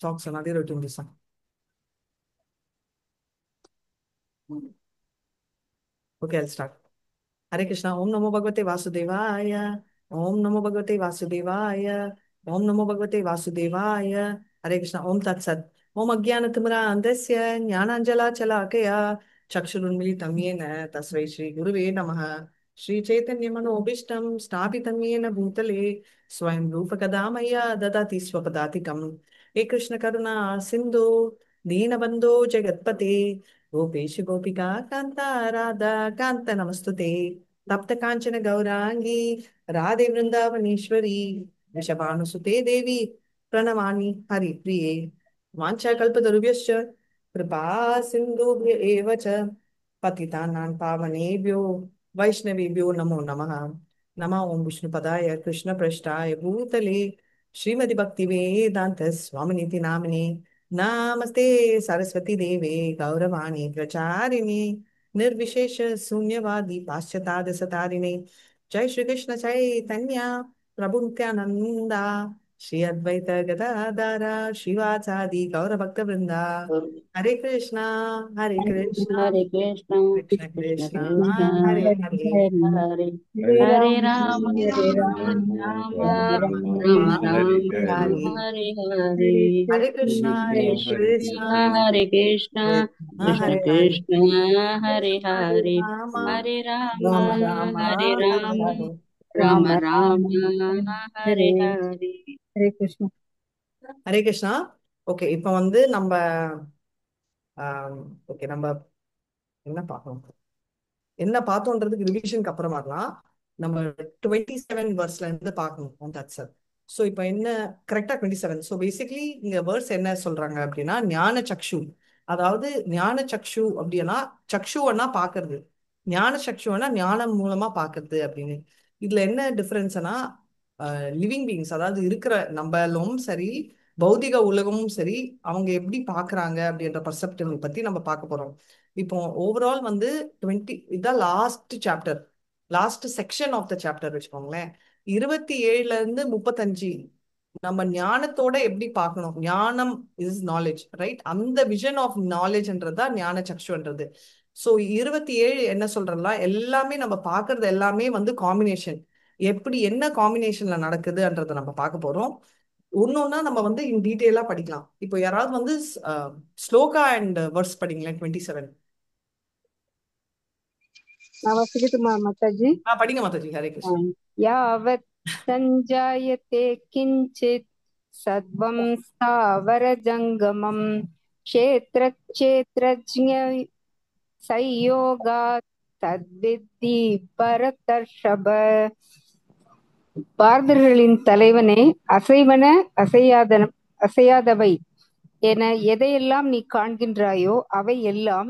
Talks another routine this one. Okay, I'll start. Hare Krishna. Om Namo Bhagavate Vasudevaya. Om Namo Bhagavate Vasudevaya. Om Namo Bhagavate Vasudevaya. Hare Krishna. Om Tat Sat. Om Ajnanatimra Andasya Jnananjala Chalakaya Chakshurunmilitam Yena Tasvai Shri Guruve Namaha. Shri Chaitanya Manobishtam Sthapitam Yena Bhutale Swayam Rupa Kadamaya Dadati Swapadhatikam. He Krishna Karuna Sindhu Deenabandhu Jagatpate Gopesh गोपिका कांता राधा कांत नमस्तुते तप्त कांचन गौरांगी राधे वृंदावनेश्वरी वृषभानुसुते देवी प्रणमामि हरिप्रिये वाञ्छाकल्पतरुभ्यश्च कृपा सिन्धुभ्य एव च पतितानां पावनेभ्यो वैष्णवेभ्यो नमो नमः नमः ओं विष्णुपदाय कृष्णप्रेष्ठाय भूतले श्रीमति भक्तिवेदान्त स्वामिनिति नामिने नमस्ते सरस्वती देवे गौरवाणी प्रचारिणे निर्विशेष शून्यवादी पाश्चात्य सतारिणे जय श्री कृष्ण चैतन्य प्रभु नित्यानंदा श्री अद्वैत गदाधर श्रीवासादि गौर भक्त वृंदा हरे कृष्णा हरे कृष्ण कृष्ण कृष्ण कृष्ण कृष्ण हरे हरे हरे हरे Hare हरे Rama, राम Hare हरे Rama, Ram Rama Ram Rama, Ram Hare Hare. Hare Hare Hare Hare Hare Krishna Krishna, हरे कृष्ण कृष्ण हरे हरे कृष्ण हरे हरे हरे राम हरे राम राम राम हरे हरे राम हरे राम Rama राम Rama हरे Hare हरे Hare Krishna. Hare Krishna. Okay, இப்போ வந்து நம்ம ஓகே நம்ம என்ன பார்க்கணும், என்ன பார்த்தோன்றதுக்கு ரிவிஷனுக்கு அப்புறமா தான் நம்ம 27 இருந்து பார்க்கணும். That sir. ஸோ இப்போ என்ன கரெக்டாக 27. ஸோ பேசிக்லி இங்க வேர்ஸ் என்ன சொல்றாங்க அப்படின்னா ஞான சக்ஷு. அதாவது ஞான சக்ஷு அப்படின்னா சக்ஷுவனா பார்க்கறது, ஞான சக்ஷுவனா ஞானம் மூலமா பார்க்கறது அப்படின்னு. இதுல என்ன டிஃபரன்ஸ்னா லிவிங் பீயிங்ஸ், அதாவது இருக்கிற நம்மளும் சரி பௌதிக உலகமும் சரி அவங்க எப்படி பார்க்கறாங்க அப்படின்ற பர்செப்டிவ் பத்தி நம்ம பார்க்க போறோம். இப்போ ஓவரால் வந்து 20 இதான் last chapter, last section of the chapter வச்சுக்கோங்களேன். 27ல இருந்து 35 நம்ம ஞானத்தோட எப்படி பார்க்கணும். ஞானம் இஸ் நாலேஜ், ரைட்? அந்த விஷன் ஆஃப் நாலேஜ்ன்றதா ஞான சக்ஷுன்றது. ஸோ 27 என்ன சொல்றலாம், எல்லாமே நம்ம பார்க்கறது எல்லாமே வந்து காம்பினேஷன். எப்படி என்ன காம்பினேஷன்ல நடக்குதுன்றதை நம்ம பார்க்க போறோம். ஒன்னொன்னா நம்ம வந்து இன் டீட்டெயிலா படிக்கலாம். இப்போ யாராவது வந்து ஸ்லோகா அண்ட் வர்ஸ் படிங்களேன் 27. Navasivituma Mataji. படிங்க Mataji. Hare Krishna. Yavat sanjayate kinchit sadvam sthavarajangam kshetra kshetrajña संयोगात् तद्विद्धि பரதர்ஷப. பார்தர்களின் தலைவனே, அசைவன அசையாதவை என எதையெல்லாம் நீ காண்கின்றாயோ அவை எல்லாம்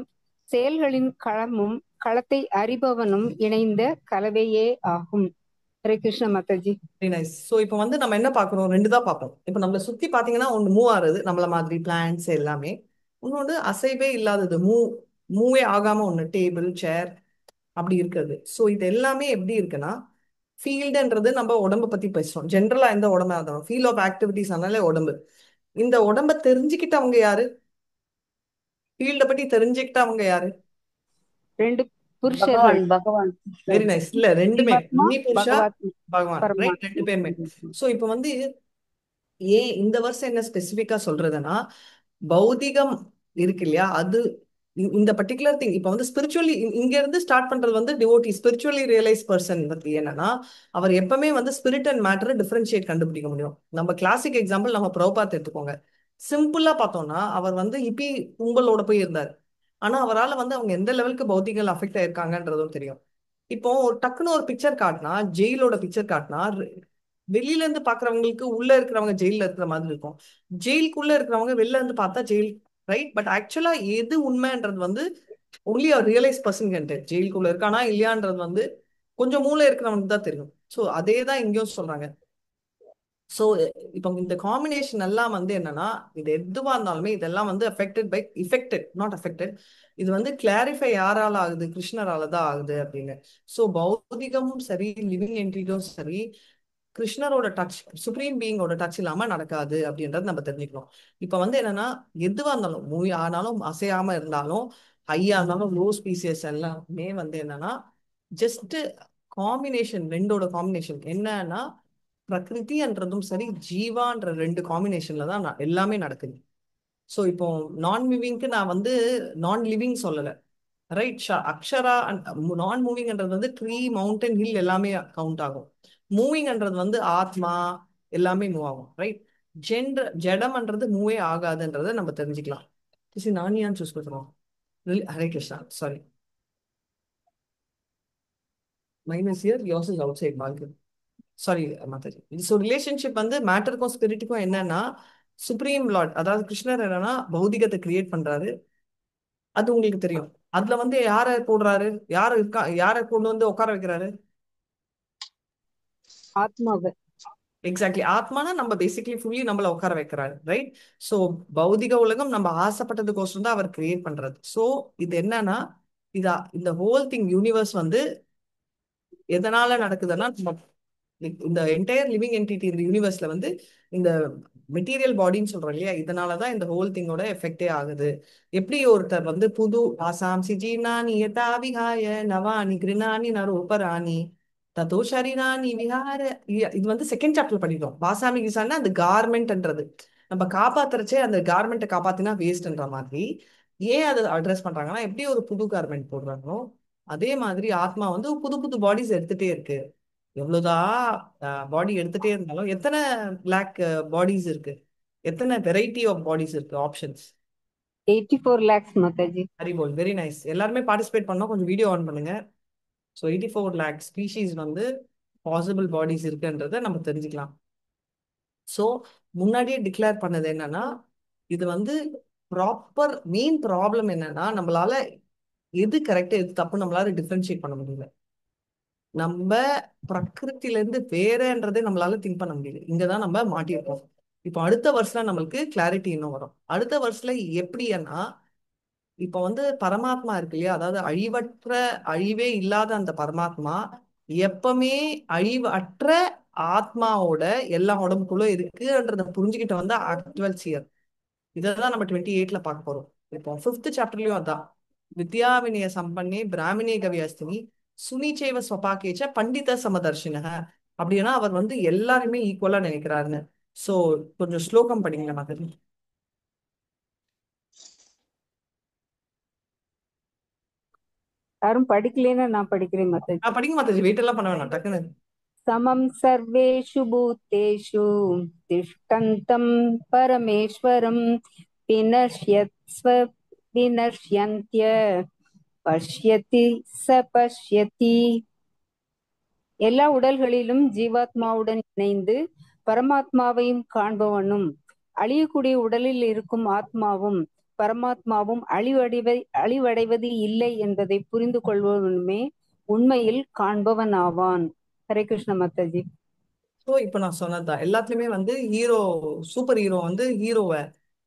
செயல்களின் களமும் களத்தை அறிபவனும் இணைந்த கலவையே ஆகும். Hare Krishna Mataji. Very nice. So இப்போ வந்து நம்ம என்ன பார்க்குறோம், ரெண்டு தான் பார்ப்போம். இப்போ நம்மளை சுற்றி பார்த்தீங்கன்னா ஒன்று மூவ் ஆகுது, நம்மள மாதிரி பிளான்ஸ் எல்லாமே. இன்னொன்று அசைவே இல்லாதது, மூவே ஆகாம ஒன்று டேபிள் சேர் அப்படி இருக்கிறது. ஸோ இது எல்லாமே எப்படி இருக்குன்னா, ஃபீல்டுன்றது நம்ம உடம்ப பத்தி பேசுறோம். ஜென்ரலா எந்த உடம்பா இருந்தாலும் ஃபீல் ஆஃப் ஆக்டிவிட்டிஸ் ஆனாலே உடம்பு. இந்த உடம்ப தெரிஞ்சுக்கிட்டவங்க யாரு, ஃபீல்டை பத்தி தெரிஞ்சுக்கிட்டவங்க யாரு? ரெண்டு புருஷர்கள். பகவான் பகவான் வெரி நைஸ். இல்ல ரெண்டுமே, ஜீவாத்மா அக்னி புருஷா பகவாத்மா பகவான், ரைட்? ரெண்டு பேருமே. பரமாத்மா. ஸோ இப்போ வந்து ஏன் இந்த வருஷம் என்ன ஸ்பெசிஃபிக்கா சொல்றதுன்னா, பௌதிகம் இருக்கு இல்லையா, அது இந்த பர்டிகுலர் திங். இப்போ வந்து ஸ்பிரிச்சுவலி இங்க இருந்து ஸ்டார்ட் பண்றது வந்து டிவோட்டி ஸ்பிரிச்சுவலி ரியலைஸ் பர்சன் பத்தி என்னன்னா, அவர் எப்பவுமே வந்து ஸ்பிரிட் அண்ட் மேட்டரை டிஃபரன்ஷியேட் கண்டுபிடிக்க முடியும். நம்ம கிளாசிக் எக்ஸாம்பிள் நம்ம பிரபுபாத் எடுத்துக்கோங்க. சிம்பிளா பார்த்தோம்னா அவர் வந்து இப்பி கும்பலோட போய் இருந்தார். ஆனா அவரால் வந்து அவங்க எந்த லெவலுக்கு பௌத்திகள் அஃபெக்ட் ஆயிருக்காங்கன்றதும் தெரியும். இப்போ ஒரு டக்குன்னு ஒரு பிக்சர் காட்டினா, ஜெயிலோட பிக்சர் காட்டினா வெளியில இருந்து பாக்குறவங்களுக்கு உள்ள இருக்கிறவங்க ஜெயில இருக்கிற மாதிரி இருக்கும், ஜெயிலுக்குள்ள இருக்கிறவங்க வெளில இருந்து பார்த்தா ஜெயில், ரைட்? பட் ஆக்சுவலா எது உண்மைன்றது வந்து only realise person can tell. ஜெயிலுக்குள்ள இருக்கானா இல்லையான்றது வந்து கொஞ்சம் மூளை இருக்கிறவனுக்கு தான் தெரியும். ஸோ அதே தான் இங்கேயும் சொல்றாங்க. ஸோ இப்போ இந்த காம்பினேஷன் எல்லாம் வந்து என்னன்னா, இது எதுவா இருந்தாலுமே இதெல்லாம் வந்து அஃபெக்டட் பை இஃபெக்டட் நாட் அஃபெக்டட். இது வந்து கிளாரிஃபை யாரால ஆகுது, கிருஷ்ணரால தான் ஆகுது அப்படின்னு. ஸோ பௌதிகமும் சரி லிவிங் என்டிட்டியும் சரி கிருஷ்ணரோட டச், சுப்ரீம் பீயிங்கோட டச் இல்லாம நடக்காது அப்படின்றது நம்ம தெரிஞ்சுக்கணும். இப்ப வந்து என்னன்னா, எதுவா இருந்தாலும் மூவி ஆனாலும் அசையாம இருந்தாலும் ஹையா இருந்தாலும் லோ ஸ்பீசியஸ் எல்லாமே வந்து என்னன்னா ஜஸ்ட் காம்பினேஷன், ரெண்டோட காம்பினேஷன் என்னன்னா பிரகிருதின்றதும் சரி ஜீவான்ற ரெண்டு காம்பினேஷன்ல தான் எல்லாமே நடக்குது. ஸோ இப்போ நான் லிவிங்க்கு நான் வந்து நான் லிவிங் சொல்லலை, ரைட்? அக்ஷரா நான் மூவிங்ன்றது வந்து ட்ரீ, மவுண்டன், ஹில் எல்லாமே கவுண்ட் ஆகும். மூவிங்ன்றது வந்து ஆத்மா எல்லாமே மூவ் ஆகும், ரைட்? ஜடம்ன்றது மூவே ஆகாதுன்றதை நம்ம தெரிஞ்சுக்கலாம். நான் ஏன் சூஸ் பண்ணுறோம்? Hare Krishna, sorry, minus year yours is outside balcony, sorry Mataji. So relationship வந்து மேட்டருக்கும் ஸ்பிரிட்டுக்கும் என்னன்னா, சுப்ரீம் லார்ட் அதாவது கிருஷ்ணர் என்னன்னா பௌதிகத்தை கிரியேட் பண்றாரு, அது உங்களுக்கு தெரியும். அதுல வந்து யாரை போடுறாரு, யாரு இருக்கா, யாரை கொண்டு வந்து உட்கார வைக்கிறாரு? ஆத்மாவை. எக்ஸாக்ட்லி, ஆத்மானா நம்ம பேசிக்கலி ஃபுல்லி நம்மள உட்கார வைக்கிறாரு, ரைட்? ஸோ பௌதிக உலகம் நம்ம ஆசைப்பட்டதுக்கோசரம் தான் அவர் கிரியேட் பண்றது. ஸோ இது என்னன்னா, இந்த ஹோல் திங் யூனிவர்ஸ் வந்து எதனால நடக்குதுன்னா, இந்த என்டையர் லிவிங் என்டிட்டி இந்த யூனிவர்ஸ்ல வந்து இந்த மெட்டீரியல் பாடின்னு சொல்றோம் இல்லையா, இதனாலதான் இந்த ஹோல் திங்கோட எஃபெக்டே ஆகுது. எப்படி ஒருத்தர் வந்து புது ஆசாம்சி ஜீனானி யதா விஹாய நவானி கிருணானி நரோபராணி ததோ ஷரீரானி விஹார, இது வந்து செகண்ட் சாப்டர் படிக்கிறோம். வாசாமி கிசான்னா அந்த கார்மெண்ட்ன்றது நம்ம காப்பாத்துறச்சே அந்த கார்மெண்ட்டை காப்பாத்தினா வேஸ்ட்ன்ற மாதிரி. ஏன் அதை அட்ரஸ் பண்றாங்கன்னா, எப்படி ஒரு புது கார்மெண்ட் போடுறாங்களோ அதே மாதிரி ஆத்மா வந்து புது புது பாடிஸ் எடுத்துட்டே இருக்கு. எவ்வளவுதான் பாடி எடுத்துட்டே இருந்தாலும் எத்தனை லேக் பாடிஸ் இருக்கு, எத்தனை வெரைட்டி ஆஃப் பாடிஸ் இருக்கு, options. 84 lakhs Mataji. Haribol, very nice. எல்லாருமே பார்ட்டிசிபேட் பண்ணோம், கொஞ்சம் வீடியோ ஆன் பண்ணுங்க. ஸோ 84 லேக் ஸ்பீஷீஸ் வந்து பாசிபிள் பாடிஸ் இருக்குன்றதை நம்ம தெரிஞ்சுக்கலாம். ஸோ முன்னாடியே டிக்ளேர் பண்ணது என்னன்னா, இது வந்து ப்ராப்பர் மெயின் ப்ராப்ளம் என்னன்னா, நம்மளால எது கரெக்ட் எது தப்பு நம்மளால டிஃபரன்ஷியேட் பண்ண முடியல. நம்ம பிரகிருத்தில இருந்து வேறன்றதே நம்மளால திங்க் பண்ண முடியல. இங்கதான் நம்ம மாட்டியிருக்கோம். இப்போ அடுத்த வருஷம் நம்மளுக்கு கிளாரிட்டி இன்னும் வரும். அடுத்த வருஷத்துல எப்படின்னா, இப்போ வந்து பரமாத்மா இருக்கு இல்லையா, அதாவது அழிவற்ற, அழிவே இல்லாத அந்த பரமாத்மா எப்பவுமே அழிவற்ற ஆத்மாவோட எல்லா உடம்புக்குள்ள இருக்குன்றத புரிஞ்சுக்கிட்டு வந்து ஆக்சுவல் சியர். இதான் நம்ம 28ல பார்க்க போறோம். இப்போ 5th சாப்டர்லயும் அதான், வித்யா வினய சம்பன்னே பிராமணே கவியஸ்தினி சுனிச்சேவ ஸ்வபாக்கேச்ச பண்டித சமதர்ஷினக. அப்படின்னா அவர் வந்து எல்லாருமே ஈக்குவலா நினைக்கிறாருன்னு. சோ கொஞ்சம் ஸ்லோகம் படிங்க மாதிரி. யாரும் படிக்கலைன்னா நான் படிக்கிறேன் மாதாஜி. படிங்க மாதாஜி, வெயிட் எல்லாம் பண்ண வேணாம், டக்குன்னு. समं सर्वेषु भूतेषु तिष्ठन्तं परमेश्वरं विनश्यत्स्व विनश्यन्त्य பஷ்யதி ச பஷ்யதி. எல்லா உடல்களிலும் ஜீவாத்மாவுடன் இணைந்து பரமாத்மாவையும் காண்பவனும், அழியக்கூடிய உடலில் இருக்கும் ஆத்மாவும் பரமாத்மாவும் அழிவடைவது இல்லை என்பதை புரிந்து கொள்பவனுமே உண்மையில் காண்பவன் ஆவான். ஹரே கிருஷ்ண மாதாஜி. ஸோ இப்போ நான் சொன்னதுதான் எல்லாத்துலயுமே வந்து ஹீரோ, சூப்பர் ஹீரோ வந்து ஹீரோவை,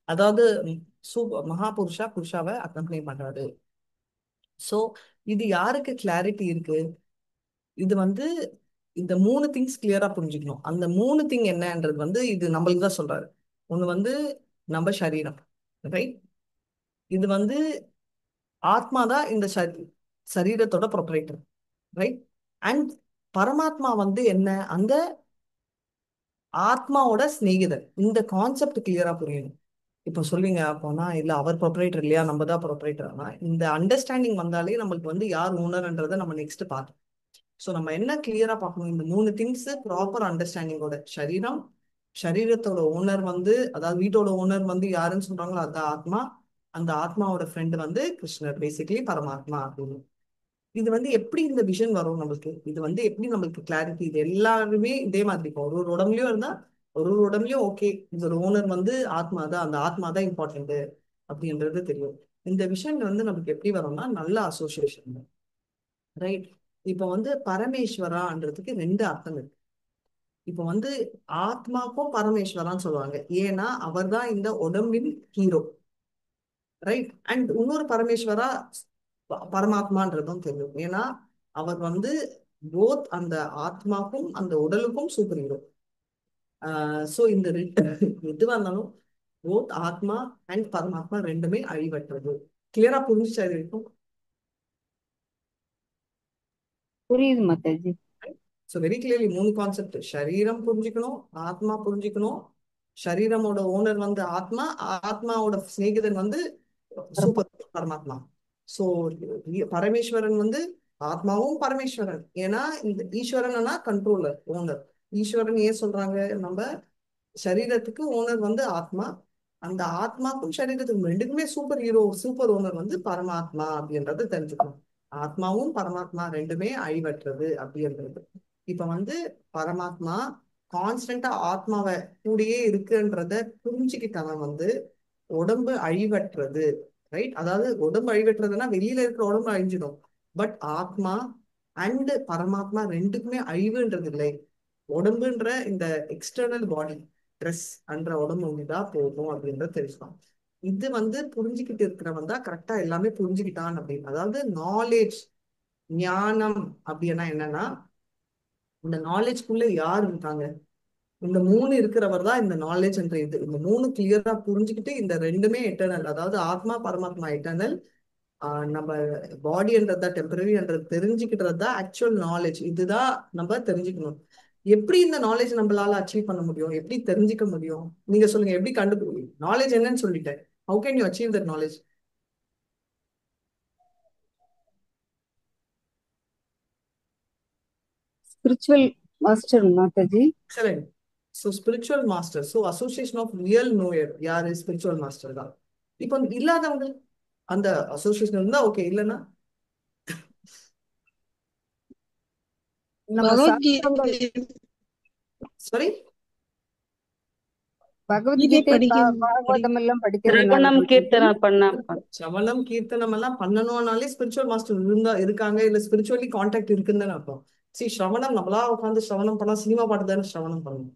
அதாவது மகாபுருஷா புருஷாவை அக்கம்பனி பண்றாரு. ஸோ இது யாருக்கு கிளாரிட்டி இருக்கு? இது வந்து இந்த 3 திங்ஸ் கிளியரா புரிஞ்சுக்கணும். அந்த 3 திங் என்னன்றது வந்து இது நம்மளுக்கு தான் சொல்றாரு. ஒண்ணு வந்து நம்ம சரீரம், ரைட்? இது வந்து ஆத்மா தான் இந்த சரீரத்தோட ப்ரொப்ரைட்டர், ரைட்? அண்ட் பரமாத்மா வந்து என்ன, அந்த ஆத்மாவோட சிநேகிதர். இந்த கான்செப்ட் கிளியரா புரியணும். இப்போ சொல்லுங்க அப்போனா, இல்ல அவர் ப்ரொப்ரைட்டர் இல்லையா, நம்ம தான் ப்ரொப்ரைட்டர்னா, இந்த அண்டர்ஸ்டாண்டிங் வந்தாலே நம்மளுக்கு வந்து யார் ஓனர்ன்றதை நம்ம நெக்ஸ்ட் பார்த்தோம். ஸோ நம்ம என்ன கிளியரா பார்க்கணும், இந்த 3 திங்ஸ் ப்ராப்பர் அண்டர்ஸ்டாண்டிங்கோட. சரீரம், சரீரத்தோட ஓனர் வந்து, அதாவது வீட்டோட ஓனர் வந்து யாருன்னு சொல்றாங்களோ அதான் ஆத்மா. அந்த ஆத்மாவோட ஃப்ரெண்ட் வந்து கிருஷ்ணர், பேசிக்கலி பரமாத்மா அப்படின்னு. இது வந்து எப்படி இந்த விஷன் வரும் நம்மளுக்கு, இது வந்து எப்படி நம்மளுக்கு கிளாரிட்டி, இது எல்லாருமே இதே மாதிரி இருக்கும். ஒரு ஒரு உடம்புலயும் இருந்தா ஒரு ஒரு உடம்புலயும் ஓகே, இதோட ஓனர் வந்து ஆத்மா தான், அந்த ஆத்மா தான் இம்பார்ட்டன்ட் அப்படின்றது தெரியும். இந்த விஷன் வந்து நமக்கு எப்படி வரும்னா, நல்ல அசோசியேஷன், ரைட்? இப்போ வந்து பரமேஸ்வரான்றதுக்கு 2 அர்த்தம் இருக்கு. இப்போ வந்து ஆத்மாக்கும் பரமேஸ்வரான்னு சொல்லுவாங்க, ஏன்னா அவர் தான் இந்த உடம்பின் ஹீரோ, ரைட்? அண்ட் இன்னொரு பரமேஸ்வரா பரமாத்மான்றதும் தெரியும், ஏன்னா அவர் வந்து போத் அந்த ஆத்மாக்கும் அந்த உடலுக்கும் சூப்பர் ஹீரோ. ஸோ இந்த எதுவாக இருந்தாலும் போத் ஆத்மா அண்ட் பரமாத்மா ரெண்டுமே அழிவற்றது. கிளியரா புரிஞ்சுச்சா இது வரைக்கும்? புரியுது Mataji. So very clearly 3 concept. சரீரம் புரிஞ்சுக்கணும், ஆத்மா புரிஞ்சுக்கணும். சரீரமோட ஓனர் வந்து ஆத்மா, ஆத்மாவோட சிநேகிதன் வந்து சூப்பர் பரமாத்மா. ஸோ பரமேஸ்வரன் வந்து ஆத்மாவும் பரமேஸ்வரன். ஏன்னா இந்த ஈஸ்வரன்னா கண்ட்ரோலர், ஓனர். ஈஸ்வரன் ஏன் சொல்றாங்க? நம்ம சரீரத்துக்கு ஓனர் வந்து ஆத்மா, அந்த ஆத்மாக்கும் சரீரத்துக்கும் ரெண்டுக்குமே சூப்பர் ஹீரோ, சூப்பர் ஓனர் வந்து பரமாத்மா அப்படின்றத தெரிஞ்சுக்கணும். ஆத்மாவும் பரமாத்மா ரெண்டுமே அழிவற்றது அப்படின்றது. இப்ப வந்து பரமாத்மா கான்ஸ்டன்டா ஆத்மாவை கூடயே இருக்குன்றத புரிஞ்சுக்கிட்டவன் வந்து உடம்பு அழிவற்றது, ரைட்? அதாவது உடம்பு அழிவற்றதுன்னா வெளியில இருக்கிற உடம்பு அழிஞ்சிடும், பட் ஆத்மா அண்ட் பரமாத்மா ரெண்டுக்குமே அழிவுன்றது இல்லை. உடம்புன்ற இந்த எக்ஸ்டர்னல் பாடி, ட்ரெஸ் அன்ற உடம்பு ஒண்ணுதான் போகும் அப்படின்றத தெரிஞ்சுக்கலாம். இது வந்து புரிஞ்சுக்கிட்டு இருக்கிறவன் தான் கரெக்டா எல்லாமே புரிஞ்சுக்கிட்டான் அப்படின்னு. அதாவது நாலேஜ், ஞானம் அப்படின்னா என்னன்னா, இந்த நாலேஜ்க்குள்ள யார் இருக்காங்க? இந்த 3 இருக்கிறவர் தான் இந்த நாலேஜ் என்ற இது. இந்த 3 கிளியரா புரிஞ்சுக்கிட்டு இந்த ரெண்டுமே எட்டர்னல், அதாவது ஆத்மா பரமாத்மா எட்டர்னல், நம்ம பாடின்றதா டெம்பரரின்றது தெரிஞ்சுக்கிட்டது தான் ஆக்சுவல் நாலேஜ். இதுதான் நம்ம தெரிஞ்சுக்கணும். எப்படி இந்த நாலேஜ் நம்மளால அச்சீவ் பண்ண முடியும்? எப்படி தெரிஞ்சுக்க முடியும்? நீங்க சொல்லுங்க, எப்படி கண்டுபிடிக்கும்? நாலேஜ் என்னன்னு சொல்லிட்டேன். How can you achieve that knowledge? Spiritual master Mataji. Excellent. So spiritual master, so association of real knower யாரு? ஸ்பிரிச்சுவல் மாஸ்டர் தான். இப்போ இல்லாதவங்க அந்த அசோசியேஷன் இருந்தா ஓகே, இல்லைன்னா நம்ம சாஸ்திரங்கள் பகவத்கீதை சாரி பகவத்கீதை பாகவதம் எல்லாம் படிக்கிறதுனால சிரவணம் மாதாஜி. கீர்த்தனம் பண்ண சமணம் கீர்த்தனம் எல்லாம் பண்ணணும்னாலே ஸ்பிரிச்சுவல் மாஸ்டர் இருக்காங்க, இல்ல ஸ்பிரிச்சுவலி கான்டாக்ட் இருக்குன்னு தானே அர்த்தம். ஸ்ரவணம் நம்மளா உட்காந்து ஸ்ரவணம் பண்ணா சினிமா பாட்டு தானே ஸ்ரவணம் பண்ணணும்.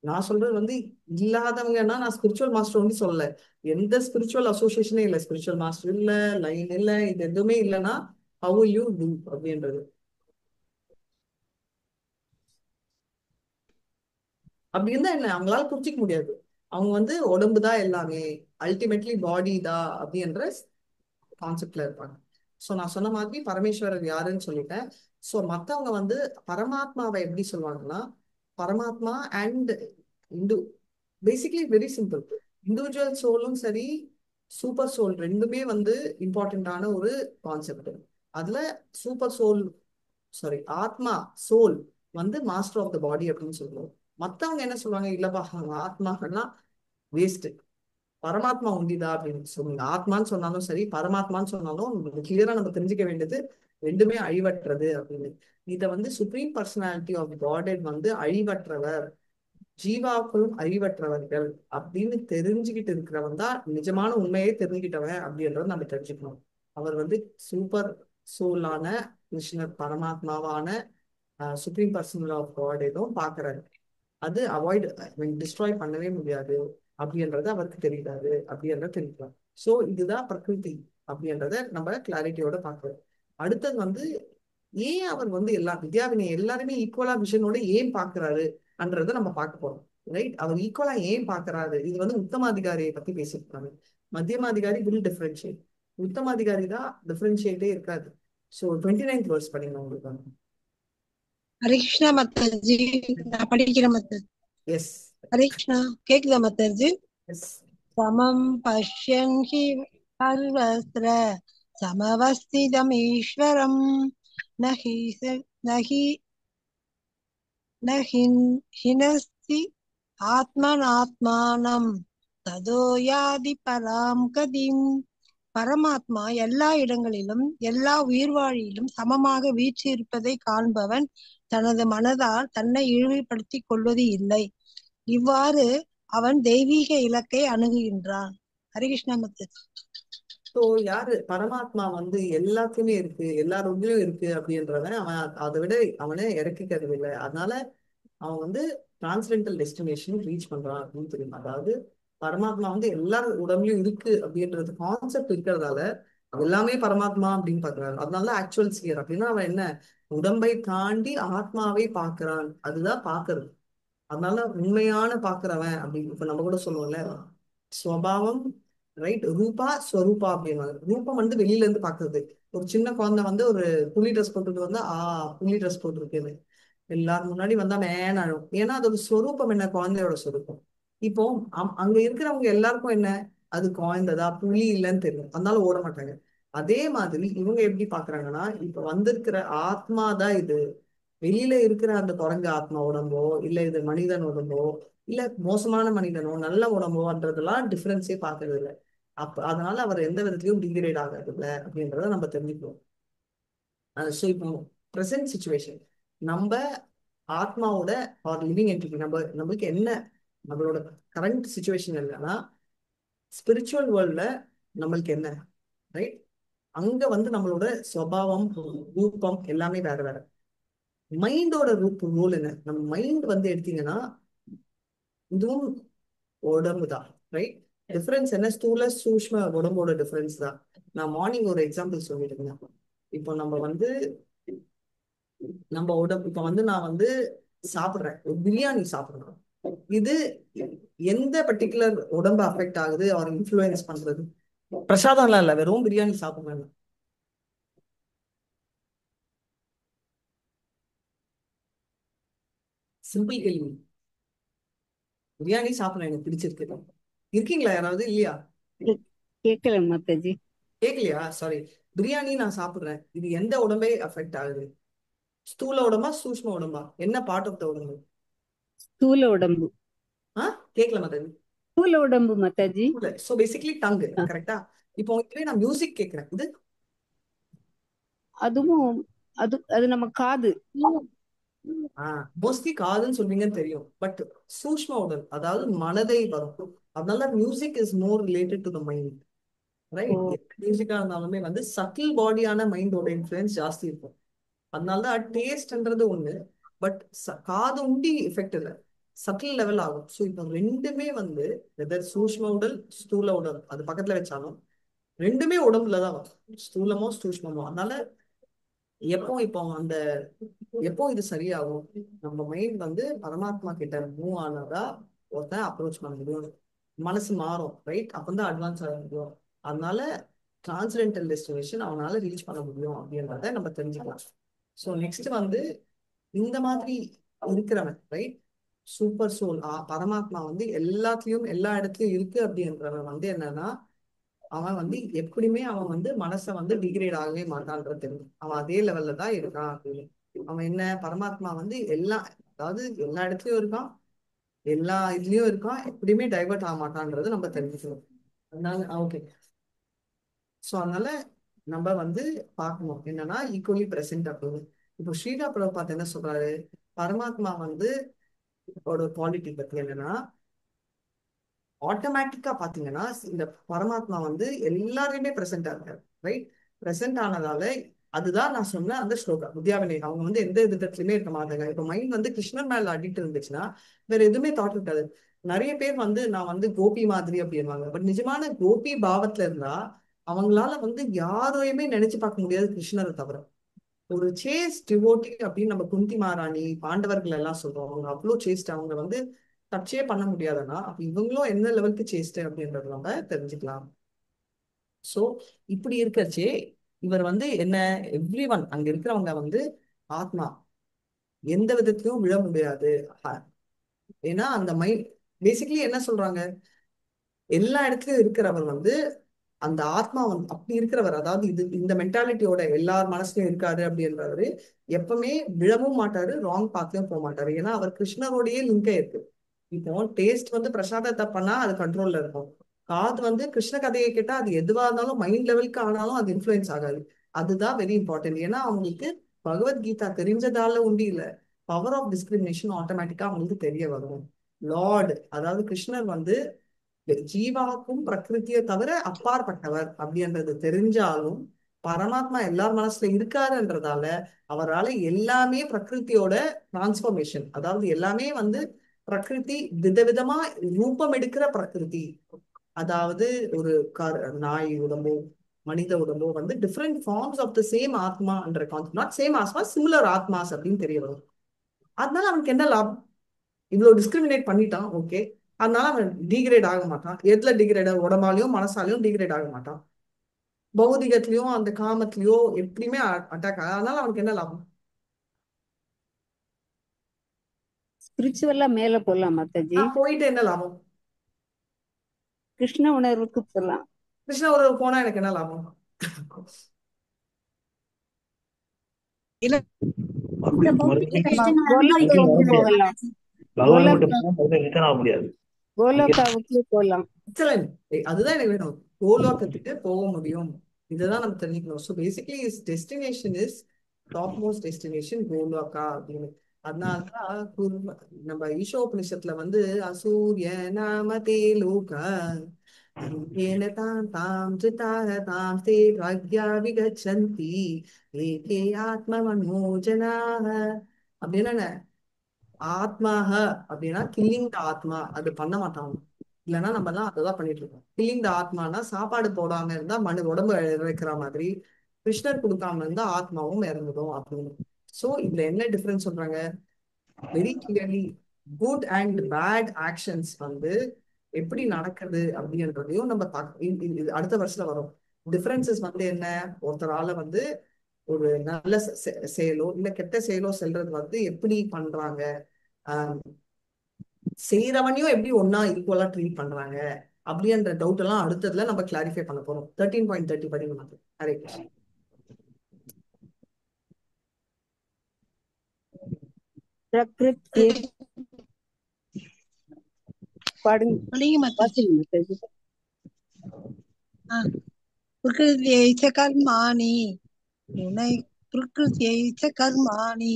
நான் சொல்றது வந்து இல்லாதவங்கன்னா நான் ஸ்பிரிச்சுவல் மாஸ்டர் வந்து சொல்லல. எந்த ஸ்பிரிச்சுவல் அசோசியேஷனே இல்லை, ஸ்பிரிச்சுவல் மாஸ்டர் இல்ல, லைன் இல்ல, இது எதுவுமே இல்லைன்னா ஹவு யூ டூ அப்படின்றது. அப்படி இருந்தா என்ன, அவங்களால புரிஞ்சிக்க முடியாது. அவங்க வந்து உடம்பு தான் எல்லாமே, அல்டிமேட்லி பாடி தான் அப்படின்ற கான்செப்ட்ல இருப்பாங்க. ஸோ நான் சொன்ன மாதிரி பரமேஸ்வரர் யாருன்னு சொல்லிட்டேன். ஸோ மற்றவங்க வந்து பரமாத்மாவை எப்படி சொல்லுவாங்கன்னா, பரமாத்மா அண்ட் இந்து பேசிக்லி வெரி சிம்பிள். இண்டிவிஜுவல் சோலும் சரி, சூப்பர் சோல் ரெண்டுமே வந்து இம்பார்ட்டண்டான ஒரு கான்செப்ட். அதுல சூப்பர் சோல், சாரி ஆத்மா, சோல் வந்து மாஸ்டர் ஆஃப் த பாடி அப்படின்னு சொல்லுவோம். மற்றவங்க என்ன சொல்லுவாங்க, இல்லப்பா ஆத்மாக்கள்லாம் வேஸ்ட், பரமாத்மா உண்டிதா அப்படின்னு சொல்லுங்க. ஆத்மான்னு சொன்னாலும் சரி, பரமாத்மான்னு சொன்னாலும் கிளியரா நம்ம தெரிஞ்சுக்க வேண்டியது ரெண்டுமே அழிவற்றது அப்படின்னு. இத வந்து சுப்ரீம் பர்சனாலிட்டி ஆஃப் காட் வந்து அழிவற்றவர், ஜீவாக்களும் அழிவற்றவர்கள் அப்படின்னு தெரிஞ்சுக்கிட்டு இருக்கிறவன் தான் நிஜமான உண்மையே தெரிஞ்சுக்கிட்டவன் அப்படின்றத நம்ம தெரிஞ்சுக்கணும். அவர் வந்து சூப்பர் சோலான கிருஷ்ணர் பரமாத்மாவான சுப்ரீம் பர்சனல் ஆஃப் காட் எதுவும் பாக்குறாரு. அது அவாய்ட் டிஸ்ட்ராய் பண்ணவே முடியாது அப்படின்றது அவருக்கு தெரியாது அப்படின்றத தெரிவிக்கலாம். ஸோ இதுதான் பிரகிருதி அப்படின்றத நம்ம கிளாரிட்டியோட பார்க்கிறோம். அடுத்தது வந்து ஏன் அவர் வந்து எல்லா வித்யாவினை எல்லாருமே ஈக்குவலா விஷனோட ஏன் பாக்குறாரு என்றதை நம்ம பார்க்க போறோம். ரைட்? அவர் ஈக்குவலா ஏன் பாக்குறாரு? இது வந்து உத்தமாதிகாரியை பத்தி பேசியிருக்காங்க. மத்தியமாதிகாரி வில் டிஃபரன்ஷியேட், உத்தமாதிகாரி தான் டிஃபரன்ஷியேட்டே இருக்காது. ஸோ 29th verse படிங்க உங்களுக்கு. ஹரே கிருஷ்ணா மாதாஜி, நான் படிக்கிறேன் மாதாஜி. எஸ் ஹரே கிருஷ்ணா, கேக்குதா மாதாஜி? எஸ். சமம் பஷ்யன் ஹி சர்வஸ்ர சமவஸ்திதம் ஈஸ்வரம் நஹி நஹி நஹின் ஹினஸ்தி ஆத்மனாத்மானம் ததோ யாதி பராம் கதிம். பரமாத்மா எல்லா இடங்களிலும் எல்லா உயிர்வாழியிலும் சமமாக வீற்றிருப்பதை காண்பவன் தனது மனதால் தன்னை இழிவுபடுத்திக் கொள்வது இல்லை. இவ்வாறு அவன் தெய்வீக இலக்கை அணுகுகின்றான். ஹரிகிருஷ்ணா மத்தாஜி. ஸோ யாரு பரமாத்மா வந்து எல்லாத்தையுமே இருக்கு, எல்லாரோடயும் இருக்கு அப்படின்றவன் அவன் அதை விட அவனை இறக்கிக்கிறது இல்லை. அதனால அவன் வந்து டிரான்ஸ்டென்டல் டெஸ்டினேஷன் ரீச் பண்றான் அப்படின்னு தெரியும். அதாவது பரமாத்மா வந்து எல்லார் உடம்புலயும் இருக்கு அப்படின்றது கான்செப்ட் இருக்கிறதால எல்லாமே பரமாத்மா அப்படின்னு பாக்குறாரு. அதனால ஆக்சுவல் சியர் அப்படின்னா அவன் என்ன, உடம்பை தாண்டி ஆத்மாவை பார்க்கிறான், அதுதான் பாக்குறது. அதனால உண்மையான பாக்குறவன் அப்படின்னு இப்ப நம்ம கூட சொல்லுவோம்ல, ஸ்வபாவம், ரைட், ரூபா ஸ்வரூபா அப்படின்னு. ரூபம் வந்து வெளியில இருந்து பாக்குறது. ஒரு சின்ன குழந்தை வந்து ஒரு புள்ளி ட்ரெஸ் போட்டுட்டு வந்தா புள்ளி ட்ரெஸ் போட்டுருக்குன்னு எல்லாரும் முன்னாடி வந்தா மேன் அழும். ஏன்னா அதோட ஸ்வரூபம் என்ன, குழந்தையோட ஸ்வரூபம். இப்போ அங்க இருக்கிறவங்க எல்லாருக்கும் என்ன, அது குழந்தைதா புலி இல்லைன்னு தெரியும், அதனால ஓட மாட்டாங்க. அதே மாதிரி இவங்க எப்படி பாக்குறாங்கன்னா, இப்ப வந்திருக்கிற ஆத்மா தான் இது, வெளியில இருக்கிற அந்த குரங்கு ஆத்மா உடம்போ இல்ல இது மனிதன் உடம்போ இல்ல மோசமான மனிதனோ நல்ல உடம்போன்றதெல்லாம் டிஃபரன்ஸே பார்க்கறது இல்லை. அதனால அவர் எந்த விதத்திலயும் டிகிரேட் ஆகிறது இல்லை அப்படின்றத நம்ம தெரிஞ்சுக்கிறோம். ஸோ இப்போ ப்ரெசன்ட் சுச்சுவேஷன் நம்ம ஆத்மாவோட ஆர் லிவிங் என்டிட்டி நம்மளுக்கு என்ன, நம்மளோட கரண்ட் சுச்சுவேஷன் என்னன்னா, ஸ்பிரிச்சுவல் வேர்ல்ட்ல நம்மளுக்கு என்ன, ரைட், அங்க வந்து நம்மளோட சுபாவம் ரூபம் எல்லாமே வேற வேற. மைண்டோட ரோல் என்ன, நம்ம மைண்ட் வந்து எடுத்தீங்கன்னா இதுவும் உடம்பு தான், ரைட். டிஃபரன்ஸ் என்ன, ஸ்தூல சூஷ்ம உடம்போட டிஃபரன்ஸ் தான். நான் மார்னிங் ஒரு எக்ஸாம்பிள் சொல்லிட்டு இருந்தேன். இப்போ நம்ம உடம்பு இப்போ வந்து நான் வந்து சாப்பிட்றேன், ஒரு பிரியாணி சாப்பிட்றேன், இது எந்த பர்டிகுலர் உடம்பு அஃபெக்ட் ஆகுது அவர் இன்ஃப்ளூயன்ஸ் பண்றது? பிரசாதம்லாம் இல்லை, வெறும் பிரியாணி சாப்பிட்றேன். சிம்பிள் கேள்வி. பிரியாணி சாப்பிட்றேன், எனக்கு பிடிச்சிருக்கு. இருக்கீங்களா யாராவது? இல்லையா? கேட்கல மாதாஜி. கேட்கலையா? சாரி. பிரியாணி நான் சாப்பிட்றேன், இது எந்த உடம்பே அஃபெக்ட் ஆகுது? ஸ்தூல உடம்பா சூஷ்ம உடம்பா, என்ன பார்ட் ஆஃப் த உடம்பு? ஸ்தூல உடம்பு. கேட்கல மாதாஜி. ஸ்தூல உடம்பு மாதாஜி. ஸோ பேசிக்கலி டங்கு, கரெக்டா? இப்போ இதுவே நான் மியூசிக் கேட்கிறேன், இது அதுவும் அது நம்ம காது. மோஸ்ட்லி காதுன்னு சொல்வீங்கன்னு தெரியும், பட் சூஷ்ம உடல் அதாவது மனதை வரும். அதனால music is more related to the mind, right. மியூசிக்கா இருந்தாலுமே வந்து சட்டில் பாடியான மைண்டோட இன்ஃப்ளூயன்ஸ் ஜாஸ்தி இருக்கும். அதனாலதான் டேஸ்ட்ன்றது ஒண்ணு, பட் காது உண்டி எஃபெக்ட் இல்லை, சட்டில் லெவல் ஆகும். ஸோ இப்போ ரெண்டுமே வந்து வெதர் சூஷ்ம உடல் ஸ்தூல உடல் அது பக்கத்துல வச்சாலும் ரெண்டுமே உடம்புலதான் வரும், ஸ்தூலமோ சூஷ்மமோ. அதனால எப்போ இது சரியாகும், நம்ம மைண்ட் வந்து பரமாத்மா கிட்ட மூவ் ஆனாதா ஒருத்தன் அப்ரோச் பண்ண முடியும், மனசு மாறும், ரைட். அப்பதான் அட்வான்ஸ் ஆக முடியும். அதனால டிரான்ஸ்டென்டல் டெஸ்டினேஷன் அவனால ரீச் பண்ண முடியும் அப்படின்றத நம்ம தெரிஞ்சுக்கலாம். ஸோ நெக்ஸ்ட் வந்து இந்த மாதிரி இருக்கிறவன், ரைட், சூப்பர் சோல் பரமாத்மா வந்து எல்லாத்துலயும் எல்லா இடத்துலயும் இருக்கு அப்படின்றவன் வந்து என்னன்னா, அவன் வந்து எப்படியுமே அவன் வந்து மனசை வந்து டிகிரேட் ஆகவே மாட்டான்றது தெரியும், அவன் அதே லெவல்ல தான் இருக்கான் அப்படின்னு. அவன் என்ன, பரமாத்மா வந்து அதாவது எல்லா இடத்துலயும் இருக்கான், எல்லா இதுலயும் இருக்கான், எப்படியுமே டைவர்ட் ஆக மாட்டான்றது நம்ம தெரிஞ்சுக்கணும். அதனால ஓகே. ஸோ அதனால நம்ம வந்து பார்க்கணும் என்னன்னா ஈக்குவலி பிரசன்ட் அப்படின்னு. இப்போ ஸ்ரீலா பிரபுபாத் என்ன சொல்றாரு, பரமாத்மா வந்து ஒரு குவாலிட்டி பத்தி என்னன்னா, ஆட்டோமேட்டிக்கா பாத்தீங்கன்னா இந்த பரமாத்மா வந்து எல்லாரையுமே பிரசன்டா இருக்காரு, ரைட். பிரசன்ட் ஆனதால அதுதான் நான் சொன்ன அந்த ஸ்லோகா வித்யாவினை, அவங்க வந்து எந்த விதத்துலயுமே இருக்க மாட்டாங்க. இப்ப மைண்ட் வந்து கிருஷ்ணன் மேல அடிட்டு இருந்துச்சுன்னா வேற எதுவுமே தாட் இருக்காது. நிறைய பேர் வந்து நான் வந்து கோபி மாதிரி அப்படின்வாங்க, பட் நிஜமான கோபி பாவத்துல இருந்தா அவங்களால வந்து யாரையுமே நினைச்சு பார்க்க முடியாது கிருஷ்ணரை தவிர. ஒரு சேஸ் டிவோட்டி அப்படின்னு நம்ம குந்தி மகாராணி பாண்டவர்கள் எல்லாம் சொல்றோம், அவங்க அவ்வளோ சேஸ்ட், அவங்க வந்து டச்சே பண்ண முடியாதுன்னா அப்ப இவங்களும் எந்த லெவலுக்கு சேஸ்ட் அப்படின்றத நம்ம தெரிஞ்சுக்கலாம். சோ இப்படி இருக்கச்சே இவர் வந்து என்ன, எவ்ரி ஒன் அங்க இருக்கிறவங்க வந்து ஆத்மா எந்த விதத்திலும் விழ முடியாது. ஏன்னா அந்த மைண்ட் பேசிக்கலி என்ன சொல்றாங்க, எல்லா இடத்துலயும் இருக்கிறவர் வந்து அந்த ஆத்மா வந்து அப்படி இருக்கிறவர், அதாவது இந்த மென்டாலிட்டியோட எல்லார் மனசுலயும் இருக்காரு அப்படின்றவரு எப்பவுமே விழவும் மாட்டாரு, ராங் பாத்லயும் போக மாட்டாரு. ஏன்னா அவர் கிருஷ்ணரோடயே லிங்கே இருக்கு. இப்போ டேஸ்ட் வந்து பிரசாதத்தை பண்ணா அது கண்ட்ரோல்ல இருக்கும், காது வந்து கிருஷ்ண கதையை கேட்டா அது எதுவா இருந்தாலும் மைண்ட் லெவலுக்கு ஆனாலும் அது இன்ஃபுளுன்ஸ் ஆகாது. அதுதான் வெரி இம்பார்ட்டன்ட். ஏன்னா அவங்களுக்கு பகவத்கீதா தெரிஞ்சதால உண்டு இல்ல, பவர் ஆஃப் டிஸ்கிரிமினேஷன் ஆட்டோமேட்டிக்கா அவங்களுக்கு தெரிய வரும். லார்ட் அதாவது கிருஷ்ணர் வந்து ஜீவாவுக்கும் பிரகிருத்தியை தவிர அப்பாற்பட்டவர் அப்படின்றது தெரிஞ்சாலும் பரமாத்மா எல்லார் மனசுல இருக்காருன்றதால அவரால் எல்லாமே பிரகிருத்தியோட டிரான்ஸ்பர்மேஷன், அதாவது எல்லாமே வந்து பிரகிருதி விதவிதமா ரூபம் எடுக்கிற பிரகிருதி, அதாவது ஒரு நாய் உடம்போ மனித உடம்போ வந்து different forms of the same ஆத்மான்ற கான்செப்ட், நாட் சேம் ஆத்மா, சிமிலர் ஆத்மாஸ் அப்படின்னு தெரிய வரும். அதனால அவனுக்கு என்ன லாபம்? இவ்வளவு டிஸ்கிரிமினேட் பண்ணிட்டான், ஓகே. அதனால அவன் டிகிரேட் ஆக மாட்டான். எதுல டிகிரேட்? உடம்பாலையும் மனசாலையும் டிகிரேட் ஆக மாட்டான். பௌதிகத்திலயும் அந்த காமத்திலயோ எப்படியுமே அட்டாக் ஆக. அதனால அவனுக்கு என்ன லாபம்? ஸ்பிரிச்சுவலா மேல போலாம் மாதாஜி, போயிட்டு என்ன லாபம்? கிருஷ்ண உணர்வுக்கு போலாம். கிருஷ்ண உறவு போனா எனக்கு என்ன லாபம்? இல்ல இந்த பௌத்திக கஷ்டங்கள் கோலோகாவுக்கு போகலாம். பகவான் மட்டும் ரிட்டர்ன் ஆக முடியாது. கோலோகாவுக்கு போலாம். எக்ஸலன்ட். அதுதான் எனக்கு வேணும். கோலோகத்துக்கு போக முடியும். இதுதான் நம்ம தெரிஞ்சுக்கணும். So basically is destination is top most destination Goloka அப்படின்னு. அதனாலதான் நம்ம ஈஷோபனிஷத்துல வந்து அசூரிய நாம தேலோகா தாம் தாம் ஜிதாக தாம் தே ராக்யா விகச்சந்தி ஏகே ஆத்ம மனோஜனாக அப்படின்னா ஆத்மாக அப்படின்னா கில்லிங் த ஆத்மா. அது பண்ண மாட்டாங்க. இல்லைன்னா நம்ம எல்லாம் அதான் பண்ணிட்டு இருக்கோம். கில்லிங் த ஆத்மானா சாப்பாடு போடாம இருந்தா உடம்பு இறக்குற மாதிரி, கிருஷ்ணர் கொடுக்காம இருந்தா ஆத்மாவும் இறந்துடும் அப்படின்னு. சோ இதுல என்ன டிஃபரன்ஸ் சொல்றாங்க? Very clearly good and bad actions வந்து எப்படி நடக்குது அப்படின்றதையும் நம்ம அடுத்த வருஷத்துல வரும். டிஃபரன்சஸ் வந்து என்ன? ஒருத்தரால வந்து ஒரு நல்ல செயலோ இல்ல கெட்ட செயலோ செல்றது வந்து எப்படி பண்றாங்க, செய்யறவனையும் எப்படி ஒன்னா ஈக்குவலா ட்ரீட் பண்றாங்க அப்படின்ற டவுட் எல்லாம் அடுத்ததுல நம்ம கிளாரிஃபை பண்ண போறோம். 13.30 படிங்க மாதிரி. ஹரே கிருஷ்ணா. பிரகிருத்யே பாடுங்க சொல்லிங்க மாதாஜி. வாசிங்க மாதாஜி. பிரகிருத்யை ச கர்மாணி குணை பிரகிருத்யை ச கர்மாணி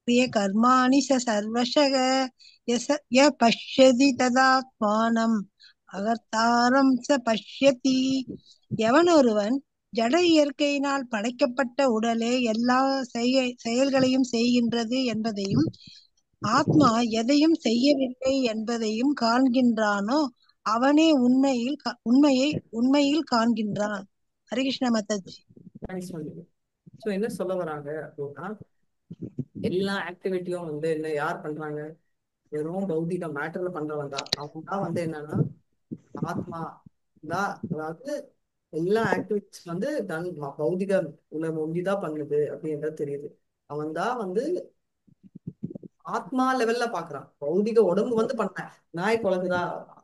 பிரிய கர்மாணி ச சர்வசக ய பஷ்யதி ததாத்மானம் அகர்த்தாரம் ச பஷ்யதி. எவன் ஒருவன் ஜட இயற்கையினால் படைக்கப்பட்ட உடலே எல்லா செயல்களையும் செய்கின்றது என்பதையும் ஆத்மா எதையும் செய்யவில்லை என்பதையும் காண்கின்றானோ அவனே உண்மையில் காண்கின்றான். ஹரிகிருஷ்ண மாதாஜி. சோ என்ன சொல்ல வராங்க அப்படின்னா, எல்லா ஆக்டிவிட்டியும் வந்து என்ன யார் பண்றாங்க? வெறும் பௌதிக மேட்டர்ல பண்றவன் தான். அவன் தான் வந்து என்னன்னா ஆத்மா தான். அதாவது எல்லா ஆக்டிவிட்டிஸ் வந்து பௌதிக உணர்வு ஒண்டிதான் பண்ணுது அப்படின்றது தெரியுது. அவன் தான் வந்து ஆத்மா லெவல்ல பாக்குறான். பௌதிக உடம்பு வந்து பண்ண நாய் குலைக்குதா,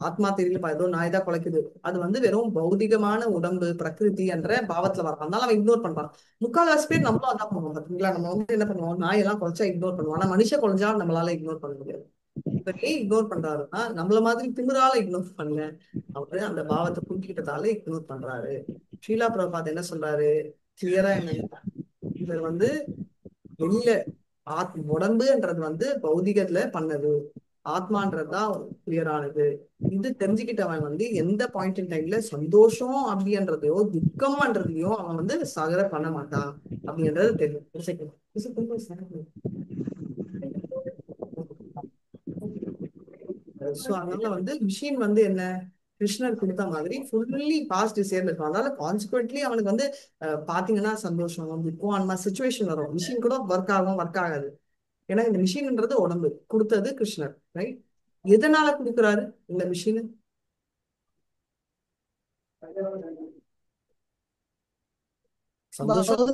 ஆத்மா தெரியல, ஏதோ நாய் தான் குலைக்குது. அது வந்து வெறும் பௌதிகமான உடம்பு பிரகிருதி என்ற பாவத்துல வரான். அதனால அவன் இக்னோர் பண்றான். முக்கால்வாசி பேர் நம்மளும் அதான் பண்ணுவோம் பாத்தீங்களா? நம்ம வந்து என்ன பண்ணுவோம்? நாயெல்லாம் குலைச்சா இக்னோர் பண்ணுவோம். ஆனா மனுஷன் குலைஞ்சா நம்மளால இக்னோர் பண்ண முடியாது. இப்ப ஏன் இக்னோர் பண்றாருன்னா, நம்மள மாதிரி திமிரால இக்னோர் பண்ணல, அவரு அந்த பாவத்தை புரிஞ்சுக்கிட்டதால இக்னோர் பண்றாரு. ஷீலா பிரபாத் என்ன சொல்றாரு கிளியரா? என்ன இவர் வந்து வெளியில உடம்புன்றது வந்து பௌதிகத்துல பண்ணது, ஆத்மான்றதுதான் கிளியரானது. இது தெரிஞ்சுக்கிட்டவன் வந்து எந்த பாயிண்ட் இன் டைம்ல சந்தோஷம் அப்படின்றதையோ துக்கம்ன்றதையோ அவன் வந்து சகர பண்ண மாட்டான் அப்படின்றது தெரியும். சோ அதனால வந்து மிஷின் வந்து என்ன, கிருஷ்ணர் கொடுத்த மாதிரி ஃபுல்லி பாஸ்ட் சேர்ந்துருக்கும். அதனால கான்சிக்வென்ட்லி அவனுக்கு வந்து பாத்தீங்கன்னா சந்தோஷம் துக்கம் அந்த மாதிரி சுச்சுவேஷன் வரும். மிஷின் கூட ஒர்க் ஆகும், ஒர்க் ஆகாது. ஏன்னா இந்த மிஷின்ன்றது உடம்பு கொடுத்தது கிருஷ்ணர், ரைட்? எதனால கொடுக்குறாரு இந்த மிஷின்? சந்தோஷம்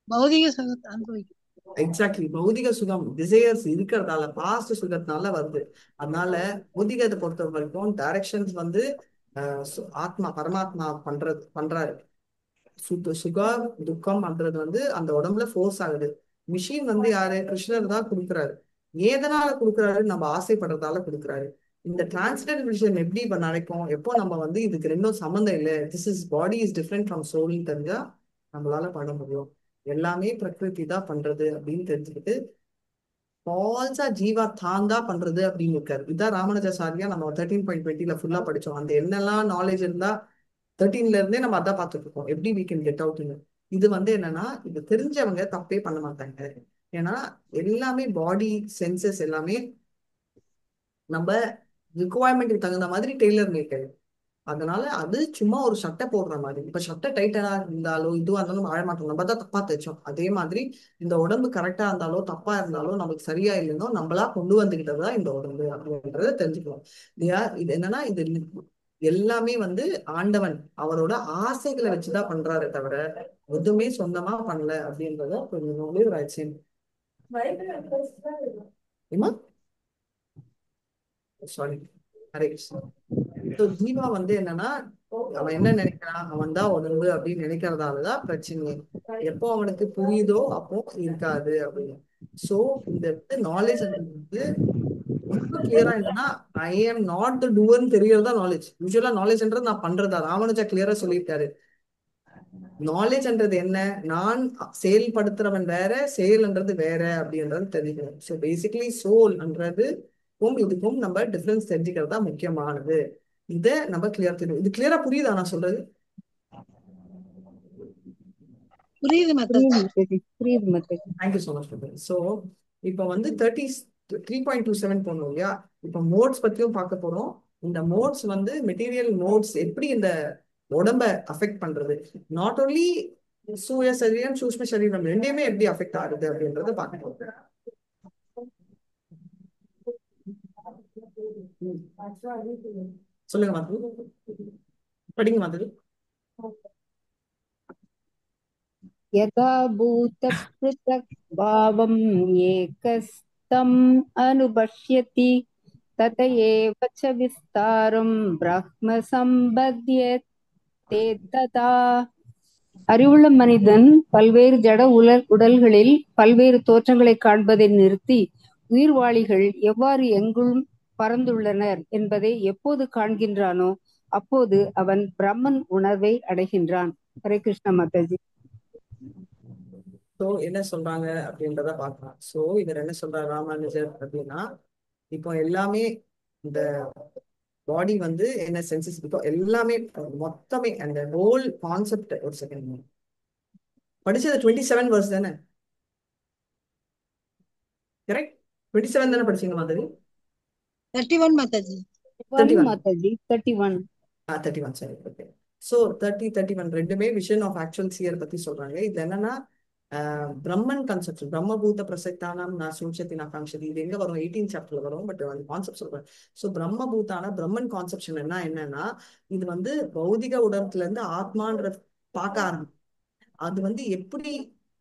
பௌதிக சுகத்தை அனுபவிக்கும். எக்ஸாக்ட்லி. பௌதிக சுகம் டிசையர்ஸ் இருக்கிறதால, பாஸ்ட் சுகத்தினால வருது. அதனால பௌதிகத்தை பொறுத்த வரைக்கும் டைரக்ஷன்ஸ் வந்து ஆத்மா பரமாத்மா பண்றாரு. சுகம் துக்கம் பண்றது வந்து அந்த உடம்புல ஃபோர்ஸ் ஆகுது. மிஷின் வந்து யாரு? கிருஷ்ணர் தான் கொடுக்குறாரு. எதனால கொடுக்குறாரு? நம்ம ஆசைப்படுறதால கொடுக்குறாரு. இந்த டிரான்ஸ்டன்ட் விஷன் எப்படி இப்ப நடக்கும்? எப்போ நம்ம வந்து இதுக்கு ரெண்டும் சம்மந்தம் இல்லை, this is body is different from சோல்னு தெரிஞ்சா நம்மளால பண்ண முடியும். எல்லாமே பிரகிருதி தான் பண்றது அப்படின்னு தெரிஞ்சுக்கிட்டு ஃபால்ஸா ஜீவா தான் தான் பண்றது அப்படின்னு இருக்காரு. இதுதான் ராமானுஜாச்சாரியா நம்ம 13.20 ஃபுல்லா படிச்சோம். அந்த என்னெல்லாம் நாலேஜ் இருந்தா 13ல இருந்தே நம்ம அதான் பார்த்துட்டு இருக்கோம், எப்படி we can get out. இது வந்து என்னன்னா, இது தெரிஞ்சவங்க தப்பே பண்ண மாட்டாங்க. ஏன்னா எல்லாமே பாடி சென்சஸ் எல்லாமே நம்ம ரிக்குவயர்மெண்ட்டுக்கு தகுந்த மாதிரி டெய்லர் மேக்கர். அதனால அது சும்மா ஒரு சட்டை போடுற மாதிரி. இப்ப சட்டை டைட்டா இருந்தாலோ இதுவா இருந்தாலும் வாழ மாட்டோம், நம்ம தான் தப்பா தைச்சோம். அதே மாதிரி இந்த உடம்பு கரெக்டா இருந்தாலோ தப்பா இருந்தாலோ நமக்கு சரியா இல்லைனோ நம்மளா கொண்டு வந்துகிட்டதுதான் இந்த உடம்பு அப்படின்றத தெரிஞ்சுக்கணும். இல்லையா? இது என்னன்னா இது எல்லாமே வந்து ஆண்டவன் அவரோட ஆசைகளை வச்சுதான் பண்றாரு தவிர எதுவுமே சொந்தமா பண்ணல அப்படின்றத கொஞ்சம் ஒரு ஆச்சு. சாரி, ஹரே கிருஷ்ணா. ஸோ ஜீவா வந்து என்னன்னா அவன் என்ன நினைக்கிறான், அவன் தான் உடம்பு அப்படின்னு நினைக்கிறதாலதான் பிரச்சனை. எப்போ அவனுக்கு புரியுதோ அப்போ இருக்காது அப்படின்னு. ஸோ இந்த நாலேஜ் வந்து ரொம்ப கிளியரா என்னன்னா ஐ எம் நாட் த டூவர்னு தெரியறதா நாலேஜ். யூஸ்வலா நாலேஜ்ன்றது நான் பண்றதா ராமானுஜா கிளியரா சொல்லியிருக்காரு. நாலேஜ்ன்றது என்ன, நான் செயல்படுத்துறவன் வேற, செயல்ன்றது வேற அப்படின்றது தெரிஞ்சுக்கணும். ஸோ பேசிக்கலி சோல்ன்றது இதுக்கும் நம்ம டிஃபரன்ஸ் தெரிஞ்சுக்கிறது தான் முக்கியமானது. இதை நம்ம கிளியர் தெரியும். இது கிளியரா புரியுதா நான் சொல்றது? புரியுது மாதாஜி. புரியுது மாதாஜி, புரியுது Mataji. Thank you so much. So இப்போ வந்து 3.27 போனோம் இல்லையா? இப்போ மோட்ஸ் பத்தியும் பார்க்க போறோம். இந்த மோட்ஸ் வந்து மெட்டீரியல் மோட்ஸ் எப்படி இந்த உடம்ப அஃபெக்ட் பண்றது, நாட் ஓன்லி சூய சரீரம் சூஷ்ம சரீரம் ரெண்டையுமே எப்படி அஃபெக்ட் ஆகுது அப்படின்றத பார்க்க போறோம். சொல்லுங்க மாதிரி, படிங்க மாதிரி. यदा भूतपृथक् भावम् एकस्तम् अनुपश्यति तत एव च विस्तारम् ब्रह्म सम्पद्यते तदा. அறிவுள்ள மனிதன் பல்வேறு ஜட உடல்களில் பல்வேறு தோற்றங்களை காண்பதை நிறுத்தி உயிர்வாளிகள் எவ்வாறு எங்குள் பறந்துள்ளனர் என்பதை எப்போது காண்கின்றானோ அப்போது அவன் பிரம்மன் உணர்வை அடைகின்றான். ஹரே கிருஷ்ண மாதாஜி. ஸோ என்ன சொல்றாங்க அப்படின்றத பார்க்கலாம். ஸோ இவர் என்ன சொல்றாரு ராமானுஜர் அப்படின்னா, இப்போ எல்லாமே இந்த பாடி வந்து என்ன சென்சஸ், இப்போ எல்லாமே மொத்தமே அந்த ஹோல் கான்செப்ட். ஒரு செகண்ட், படிச்சது 27 verse தானே? கரெக்ட், 27 தானே படிச்சீங்க மாதிரி? 31 மாதாஜி. 31 மாதாஜி, 31. 31 சரி, ஓகே. ஸோ 31 ரெண்டுமே விஷன் ஆஃப் ஆக்சுவல் சியர் பத்தி சொல்றாங்க. இது என்னன்னா பிரம்மன் கான்செப்ட், பிரம்மபூத பிரசக்தானம் நான் சூட்சத்தி நான் காங்ஷதி, இது எங்க வரும்? 18th chapterல வரும். பட் அந்த கான்செப்ட் சொல்றேன். ஸோ பிரம்மபூதான பிரம்மன் கான்செப்ஷன் என்னன்னா இது வந்து பௌதிக உடம்புல இருந்து ஆத்மான்ற பார்க்க ஆரம்பிக்கும். அது வந்து எப்படி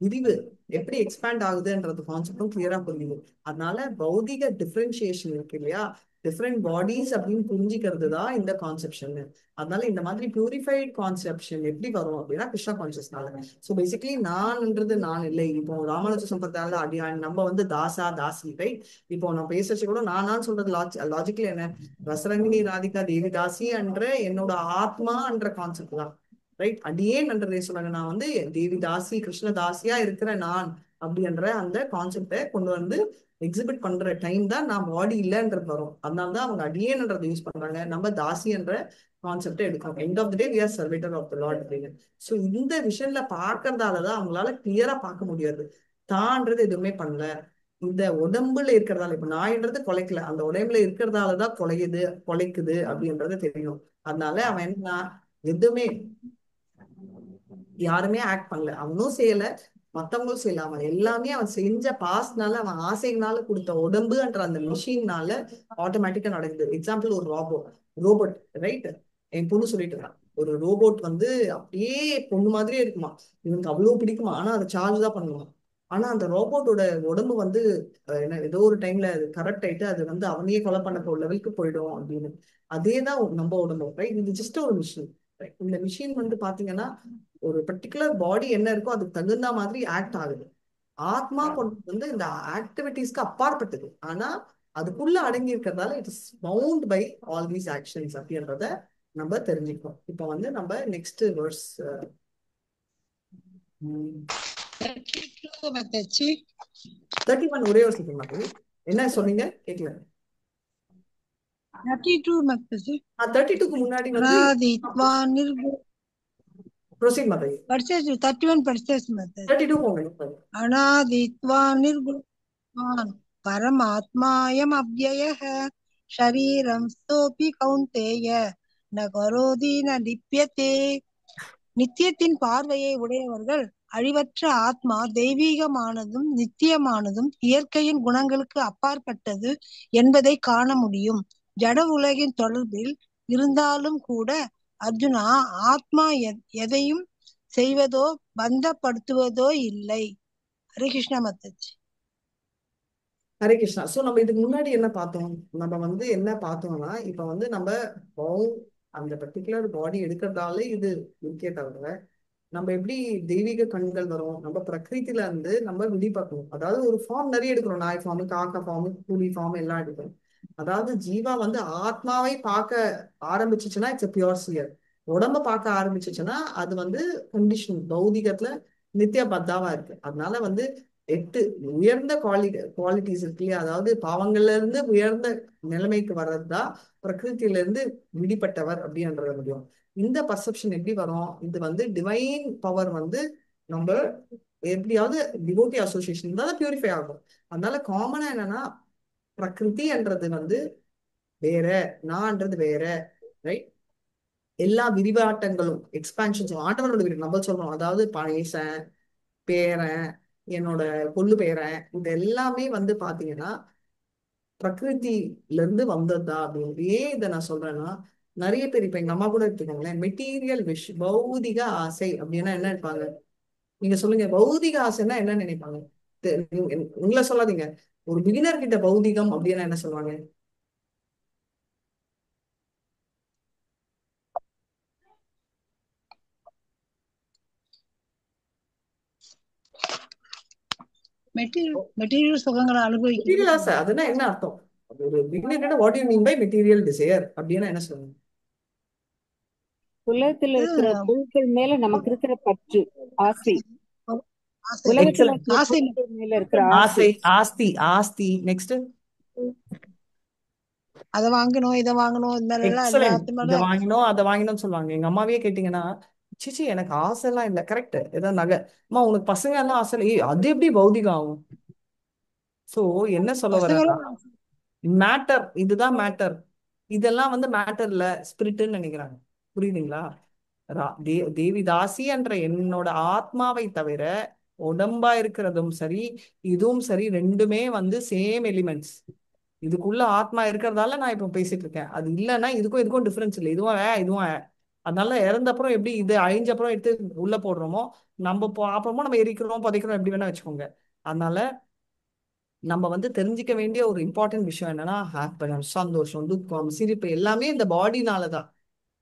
விரிவு எப்படி எக்ஸ்பேண்ட் ஆகுதுன்றது கான்செப்டும் கிளியரா புரியுது. அதனால பௌதிக டிஃபரன்சியேஷன் இருக்கு இல்லையா, டிஃப்ரெண்ட் பாடிஸ் அப்படின்னு புரிஞ்சுக்கிறது தான் இந்த கான்செப்ஷன். அதனால இந்த மாதிரி பியூரிஃபைட் கான்செப்ஷன் எப்படி வரும் அப்படின்னா கிருஷ்ணா கான்சியஸ்னால. ஸோ பேசிக்கலி நான்ன்றது நான் இல்லை. இப்போ ராமானுஜ சம்பிரதாயில அடியான் நம்ம வந்து தாசா தாசி, ரைட்? இப்போ நான் பேசுறது கூட நான் சொல்றது லாஜிக்கல் என்ன, ரசரங்கினி ராதிகா தேவி தாசி என்ற என்னோட ஆத்மா என்ற கான்செப்ட் தான், ரைட்? அடியேன் என்றதை சொன்னாங்க. நான் வந்து தேவி தாசி கிருஷ்ண தாசியா இருக்கிற நான் அப்படின்ற அந்த கான்செப்டை கொண்டு வந்து எக்ஸிபிட் பண்ற டைம் தான் நான் பாடி இல்லைன்றது வரும். அதனாலதான் அவங்க அடியேன்றதை யூஸ் பண்றாங்க, நம்ம தாசி என்ற கான்செப்டை எடுக்கணும். End of the day we are servitor of the lord அப்படின்னு. ஸோ இந்த விஷயம்ல பார்க்கறதாலதான் அவங்களால கிளியரா பார்க்க முடியாது தான்றது எதுவுமே பண்ணல. இந்த உடம்புல இருக்கிறதால, இப்ப நாயின்றது கொலைக்கல, அந்த உடம்புல இருக்கிறதாலதான் கொலைக்குது அப்படின்றது தெரியும். அதனால அவன் என்ன, எதுவுமே யாருமே ஆக்ட் பண்ணல, அவனும் செய்யல மத்தவங்களும் செய்யல, அவன் எல்லாமே அவன் செஞ்ச பாஸ்ட்னால அவன் ஆசைனால கொடுத்த உடம்புன்ற அந்த மிஷின்னால ஆட்டோமேட்டிக்கா நடக்குது. எக்ஸாம்பிள் ஒரு ரோபோட், ரைட்? என் பொண்ணு சொல்லிட்டு இருக்கான், ஒரு ரோபோட் வந்து அப்படியே பொண்ணு மாதிரியே இருக்குமா, இவனுக்கு அவ்வளவு பிடிக்குமா, ஆனா அதை சார்ஜ் தான் பண்ணுவான். ஆனா அந்த ரோபோட்டோட உடம்பு வந்து என்ன ஏதோ ஒரு டைம்ல அது கரெக்ட் ஆயிட்டு அது வந்து அவனையே கொலை பண்ண போற லெவலுக்கு போயிடும் அப்படின்னு. அதேதான் நம்ம உடம்பு, ரைட்? இது ஜஸ்ட் ஒரு மிஷின். இந்த மிஷின் வந்து பாத்தீங்கன்னா ஒரு பர்டிகுலர் பாடி என்ன இருக்கோ அதுக்கு தகுந்த மாதிரி ஆக்ட் ஆகுது. ஆத்மா கொண்டு வந்து இந்த ஆக்டிவிட்டிஸ்க்கு அப்பாற்பட்டது, ஆனா அதுக்குள்ள அடங்கி இருக்கிறதால it is bound by all these actions அப்படின்றத நம்ம தெரிஞ்சுக்கணும். இப்ப வந்து நம்ம நெக்ஸ்ட் வேர்ஸ் 31 ஒரே ஒரு செகண்ட் மாதிரி என்ன சொன்னீங்க கேட்கல. 32 மாதாஜி. 32க்கு முன்னாடி வந்து அனாதித்வா நிர்குண ப்ரொசீட் மாதிரி படிச்சாச்சு. 31 படிச்சாச்சு மாதாஜி. 32 போங்க. அனாதித்வா நிர்குணான் பரமாத்மாயம் அவ்யயः ஷரீரம் ஸ்தோபி கௌந்தேய ந கரோதி ந லிப்யதே. நித்தியத்தின் பார்வையை உடையவர்கள் அழிவற்ற ஆத்மா தெய்வீகமானதும் நித்தியமானதும் இயற்கையின் குணங்களுக்கு அப்பாற்பட்டது என்பதை காண முடியும். ஜட உலகின் தொடர்பில் இருந்தாலும் கூட அர்ஜுனா, ஆத்மா எதையும் செய்வதோ பந்தப்படுத்துவதோ இல்லை. ஹரே கிருஷ்ணா மத்தாஜி. ஹரே கிருஷ்ணா. சோ நம்ம இதுக்கு முன்னாடி என்ன பார்த்தோம்? நம்ம வந்து என்ன பார்த்தோம்னா, இப்ப வந்து நம்ம அந்த பர்டிகுலர் பாடி எடுக்கிறதால இது இருக்கே தவிர, நம்ம எப்படி தெய்வீக கண்கள் வரும், நம்ம பிரகிருதியில இருந்து நம்ம வெளிப்பாக்கணும். அதாவது ஒரு ஃபார்ம் நிறைய எடுக்கிறோம். நாய் ஃபார்ம், காக்கா ஃபார்ம், புலி ஃபார்ம் எல்லாம் எடுக்கிறோம். அதாவது ஜீவா வந்து ஆத்மாவை பார்க்க ஆரம்பிச்சுச்சுன்னா இட்ஸ் பியோர் சியர். உடம்ப பார்க்க ஆரம்பிச்சுச்சுன்னா அது வந்து கண்டிஷன் பௌதிகத்துல நித்திய பத்தாவா இருக்கு. அதனால வந்து 8 உயர்ந்த குவாலிட்டிஸ் இருக்கு இல்லையா? அதாவது பாவங்கள்ல இருந்து உயர்ந்த நிலைமைக்கு வர்றதுதான் பிரகிருத்தில இருந்து விடுபட்டவர் அப்படின்ற முடியும். இந்த பர்செப்ஷன் எப்படி வரும்? இது வந்து டிவைன் பவர் வந்து நம்ம எப்படியாவது டிவோட்டி அசோசியேஷன் தான் பியூரிஃபை ஆகும். அதனால காமனா என்னன்னா, பிரகிருதின்றது வந்து வேற, நான்ன்றது வேற, ரைட்? எல்லா விரிவாட்டங்களும் எக்ஸ்பான்ஷன்ஸ் ஆண்டவனோட விரிவு நம்ம சொல்றோம். அதாவது பழசன், பேரன், என்னோட கொள்ளு பேரன், இது எல்லாமே வந்து பாத்தீங்கன்னா பிரகிருதில இருந்து வந்ததா அப்படின்னு. ஏன் இதை நான் சொல்றேன்னா, நிறைய பேர் இப்ப எங்க அம்மா கூட எடுத்துக்கோங்களேன், மெட்டீரியல் விஷ் பௌதிக ஆசை அப்படின்னா என்ன நினைப்பாங்க? நீங்க சொல்லுங்க, பௌதிக ஆசைன்னா என்ன நினைப்பாங்க? உங்களை சொல்லாதீங்க, ஒரு பிகினர் கிட்ட பௌதிகம் அப்படின்னா என்ன சொல்லுவாங்க? மெட்டீரியல் சுகங்களை அனுபவிக்கிறது. மெட்டீரியல் ஆசை அதுன்னா என்ன அர்த்தம்? ஒரு beginner what you mean by material desire அப்படின்னா என்ன சொல்லுங்க? உலகத்துல இருக்கிற பொருட்கள் மேல நமக்கு இருக்கிற பற்று, ஆசை. ஆசை. உலகத்துல Excellent. இருக்கிற ஆசை. பொருட்கள் மேல இருக்கிற ஆசை. ஆசை, ஆஸ்தி, ஆஸ்தி. நெக்ஸ்ட் அதை வாங்கணும், இதை வாங்கணும், இந்த மாதிரி எல்லாம் எக்ஸலென்ட். எல்லாத்து இதை மேல வாங்கினோம் அதை வாங்கினோம்னு சொல்லுவாங்க. எங்க அம்மாவே கேட்டீங்கன்னா, சிச்சி எனக்கு ஆசை எல்லாம் இல்லை. கரெக்ட். ஏதாவது நகை, அம்மா உனக்கு பசங்க எல்லாம் ஆசை இல்லை. ஏய், அது எப்படி பௌதிகம் ஆகும்? சோ என்ன சொல்ல வரேன்னா, பசங்களும் மேட்டர், இதுதான் மேட்டர். இதெல்லாம் வந்து மேட்டர் இல்ல, ஸ்பிரிட்னு நினைக்கிறாங்க. புரியுதுங்களா? தேவிதாசி என்ற என்னோட ஆத்மாவை தவிர உடம்பா இருக்கிறதும் சரி, இதுவும் சரி, ரெண்டுமே வந்து சேம் எலிமெண்ட்ஸ். இதுக்குள்ள ஆத்மா இருக்கிறதால நான் இப்ப பேசிட்டு இருக்கேன். அது இல்லைன்னா இதுக்கும் டிஃபரன்ஸ் இல்லை. இதுவும் இதுவும் அதனால இறந்தப்புறம் எப்படி இது அழிஞ்சப்புறம் எடுத்து உள்ள போடுறோமோ, நம்ம அப்புறமா நம்ம எரிக்கிறோம், புதைக்கிறோம், எப்படி வேணா வச்சுக்கோங்க. அதனால நம்ம வந்து தெரிஞ்சுக்க வேண்டிய ஒரு இம்பார்ட்டன்ட் விஷயம் என்னன்னா, ஹாப்பினஸ், சந்தோஷம், துக்கம், சிரிப்பு எல்லாமே இந்த பாடினாலதான்.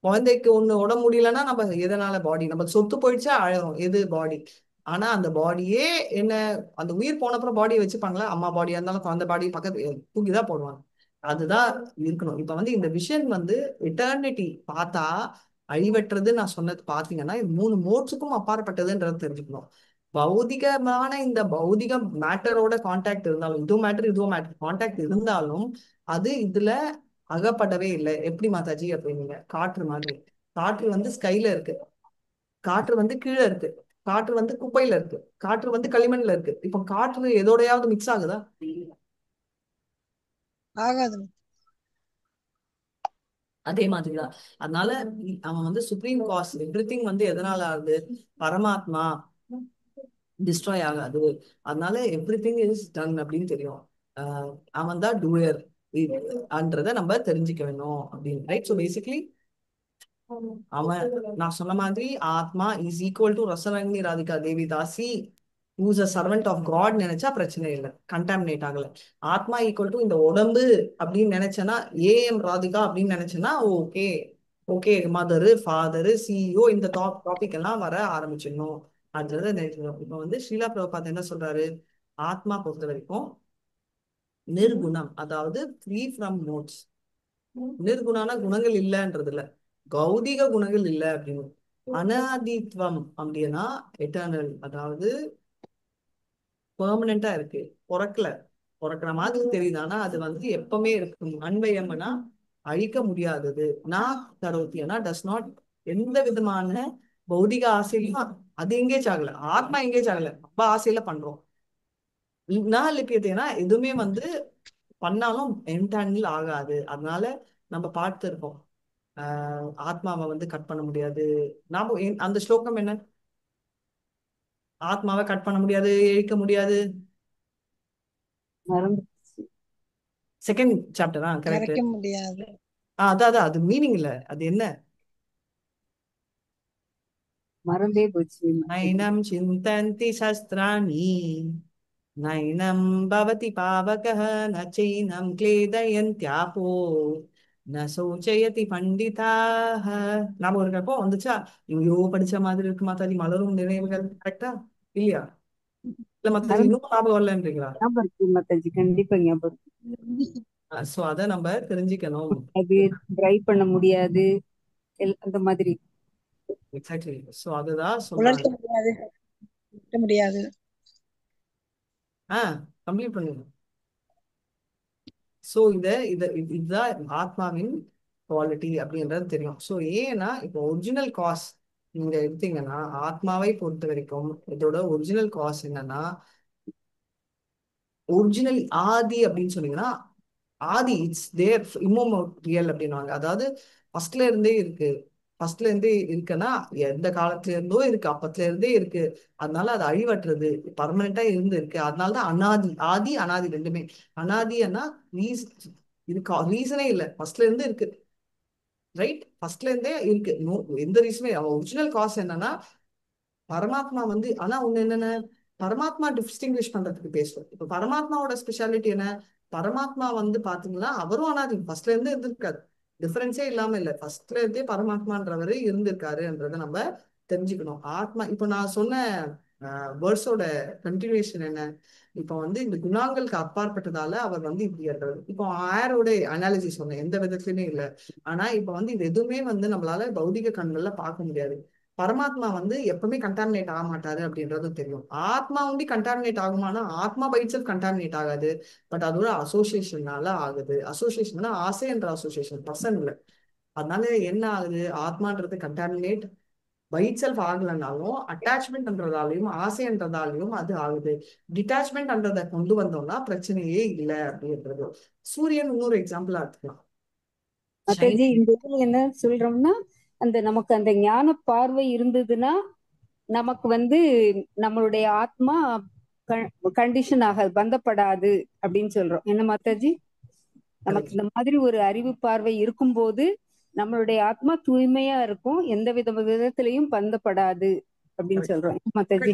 குழந்தைக்கு ஒண்ணு உடம்பு முடியலன்னா நம்ம எதனால? பாடி. நம்ம சொத்து போயிடுச்சா அழகும், எது? பாடி. ஆனா அந்த பாடியே என்ன, அந்த உயிர் போனப்புறம் பாடியை வச்சுப்பாங்களா? அம்மா பாடியா இருந்தாலும் குழந்தை பாடி பக்கத்து தூக்கிதான் போடுவாங்க. அதுதான் இருக்கணும். இப்ப வந்து இந்த விஷன் வந்து எட்டர்னிட்டி பார்த்தா அழிவற்றது நான் சொன்னது பாத்தீங்கன்னா, இது 3 மோட்ஸுக்கும் அப்பாற்பட்டதுன்றது தெரிஞ்சுக்கணும். பௌதிகமான இந்த பௌதிக மேட்டரோட கான்டாக்ட் இருந்தாலும், இதுவும் மேட்டர் கான்டாக்ட் இருந்தாலும் அது இதுல அகப்படவே இல்லை. எப்படி மாதாஜி அப்படிங்க? காற்று மாதிரி. காற்று வந்து ஸ்கைல இருக்கு, காற்று வந்து கீழே இருக்கு, காற்று வந்து குப்பையில இருக்கு, காற்று வந்து களிமண்ல இருக்கு. இப்ப காற்று எதோடையாவது மிக்ஸ் ஆகுதா? ஆகாது. அதே மாதிரிதான். அதனால அவன் வந்து சுப்ரீம் காஸ் எவ்ரிதிங் வந்து எதனால ஆகுது? பரமாத்மா டிஸ்ட்ராய் ஆகாது. அதனால எவ்ரிதிங் இஸ் டன் அப்படின்னு தெரியும். அவன் தான் டூயர் அன்றதை நம்ம தெரிஞ்சுக்க வேணும் அப்படின்னு, ரைட்? ஸோ பேசிக்லி அவன், நான் சொன்ன மாதிரி ஆத்மா is equal to Rasarangi Radhika Devi Dasi who's a servant of God நினைச்சா பிரச்சனை இல்லை, கண்டாமினேட் ஆகல. ஆத்மா ஈக்குவல் டு இந்த உடம்பு அப்படின்னு நினைச்சேன்னா, ஏஎம் ராதிகா அப்படின்னு நினைச்சேன்னா okay, okay, mother, father, CEO, இந்த டாபிக் எல்லாம் வர ஆரம்பிச்சிடணும். அடுத்தது நினைக்கணும். இப்ப வந்து ஸ்ரீலா பிரபுபாத் என்ன சொல்றாரு? ஆத்மா பொறுத்த வரைக்கும் நிர்குணம், அதாவது ஃப்ரீ ஃப்ரம் மோட்ஸ். நிர்குணான குணங்கள் இல்லைன்றது இல்ல, கௌதிக குணங்கள் இல்லை அப்படின்னு. அனாதித்வம் அப்படின்னா எட்டர்னல், அதாவது பெர்மனண்டா இருக்கு, பிறக்கல, பிறக்கிற மாதிரி தெரியுது, ஆனா அது வந்து எப்பவுமே இருக்கும். அன்பயம்னா அழிக்க முடியாதது. நான் கரோத்தியனா டஸ் நாட், எந்த விதமான பௌதிக ஆசையிலும் அது எங்கேஜ் ஆகல, ஆத்மா எங்கேஜ் ஆகல, ரொம்ப ஆசையில பண்றோம். நான் லிப்பியத்தைனா எதுவுமே வந்து பண்ணாலும் என்டாண்டில் ஆகாது. அதனால நம்ம பார்த்து இருக்கோம், ஆத்மாவை வந்து கட் பண்ண முடியாது. நாம அந்த ஸ்லோகம் என்ன? ஆத்மாவை கட் பண்ண முடியாது, இழிக்க முடியாது. மறந்து செகண்ட் சாப்டரா? கரெக்ட். மறைக்க முடியாது. அதான் அது மீனிங் இல்ல, அது என்ன? மறந்தே போச்சு மாதாஜி. நைனம் சிந்தந்தி சஸ்திராணி நைனம் பவதி பாவகः ந சைனம் க்லேதயந்த்யாபோ ந சோச்சயதி பண்டிதாः. நாம இருக்கப்போ வந்துச்சா? ஐயோ படிச்ச மாதிரி இருக்கு மாதாஜி, மலரும் நினைவுகள். கரெக்டா இல்லையா? இல்ல மாதாஜி இன்னும் ஞாபகம் வரலன்றீங்களா? ஞாபகம் இருக்கு மாதாஜி, கண்டிப்பா ஞாபகம் இருக்கு. சோ அதை நம்ம தெரிஞ்சுக்கணும். அது ட்ரை பண்ண முடியாது, அந்த மாதிரி. எக்ஸாக்ட்லி. சோ அதுதான் உணர்த்த சொல்றாங்க. முடியாது, உணர்த்த முடியாது. கம்ப்ளீட் பண்ணுங்க. ஸோ இதுதான் ஆத்மாவின் குவாலிட்டி அப்படின்றது தெரியும். ஸோ ஏன்னா இப்போ ஒரிஜினல் காஸ் நீங்க எடுத்தீங்கன்னா, ஆத்மாவை பொறுத்த வரைக்கும் இதோட ஒரிஜினல் காஸ் என்னன்னா, ஒரிஜினல் ஆதி அப்படின்னு சொன்னீங்கன்னா, ஆதி இட்ஸ் தேர் இம்மோரியல் அப்படின்னுவாங்க. அதாவது ஃபர்ஸ்ட்ல இருந்தே இருக்கு. ஃபர்ஸ்ட்ல இருந்தே இருக்குன்னா எந்த காலத்துல இருந்தோ இருக்கு, அப்பத்துல இருந்தே இருக்கு. அதனால அது அழிவற்றது, பர்மனண்டா இருந்து இருக்கு. அதனாலதான் அனாதி. ஆதி அனாதி ரெண்டுமே. அனாதின்னா இதுக்கு ரீசனே இல்லை, ஃபர்ஸ்ட்ல இருந்து இருக்கு. ரைட், ஃபர்ஸ்ட்ல இருந்தே இருக்கு. நோ எந்த ரீசனே. ஒரிஜினல் காஸ் என்னன்னா பரமாத்மா வந்து, ஆனா ஒண்ணு என்னென்ன, பரமாத்மா டிஸ்டிங்விஷ் பண்றதுக்கு பேசுவோம். இப்ப பரமாத்மாவோட ஸ்பெஷாலிட்டி என்ன? பரமாத்மா வந்து பாத்தீங்கன்னா அவரும் அனாதி, ஃபர்ஸ்ட்ல இருந்து இருந்திருக்காரு. டிஃபரன்ஸே இல்லாம இல்ல, ஃபர்ஸ்ட்ல இருந்தே பரமாத்மான்றவரு இருந்திருக்காருன்றத நம்ம தெரிஞ்சுக்கணும். ஆத்மா இப்ப நான் சொன்ன வேர்ட்ஸோட கண்டினியூஷன் என்ன? இப்போ வந்து இந்த குணாங்களுக்கு அப்பாற்பட்டதால அவர் வந்து இப்படி இருக்காரு. இப்போ ஆயரோட அனாலிசி சொன்னேன், எந்த விதத்துலயுமே இல்லை. ஆனா இப்ப வந்து இது எதுவுமே வந்து நம்மளால பௌதிக கண்கள்ல பார்க்க முடியாது. பரமாத்மா வந்து எப்பவுமே கண்டாமினேட் ஆக மாட்டாரு அப்படின்றதும் தெரியும். ஆத்மா வந்து கண்டாமினேட் ஆகுமானா, ஆத்மா பை இட்செல்ஃப் கண்டாமினேட் ஆகாது. பட் அதோட அசோசியேஷனால ஆகுது. அசோசியேஷன் ஆசை என்ற அசோசியேஷன், பர்சன் இல்லை. அதனால என்ன ஆகுது? ஆத்மான்றது கண்டாமினேட் பை இட்செல்ஃப் ஆகலைனாலும் அட்டாச்மெண்ட்ன்றதாலையும் ஆசைன்றதாலையும் அது ஆகுது. டிட்டாச்மெண்ட்ன்றதை கொண்டு வந்தோம்னா பிரச்சனையே இல்லை அப்படின்றது. சூரியன் இன்னொரு எக்ஸாம்பிளா எடுத்துக்கலாம். மாதாஜி இந்த இதுல என்ன சொல்றோம்னா, அந்த நமக்கு அந்த ஞான பார்வை இருந்ததுன்னா நமக்கு வந்து நம்மளுடைய ஆத்மா கண்டிஷன் ஆகாது, பந்தப்படாது அப்படின்னு சொல்றோம். என்ன மாதாஜி? நமக்கு இந்த மாதிரி ஒரு அறிவு பார்வை இருக்கும்போது நம்மளுடைய ஆத்மா தூய்மையா இருக்கும், எந்த விதத்திலையும் பந்தப்படாது அப்படின்னு சொல்றோம். மாதாஜி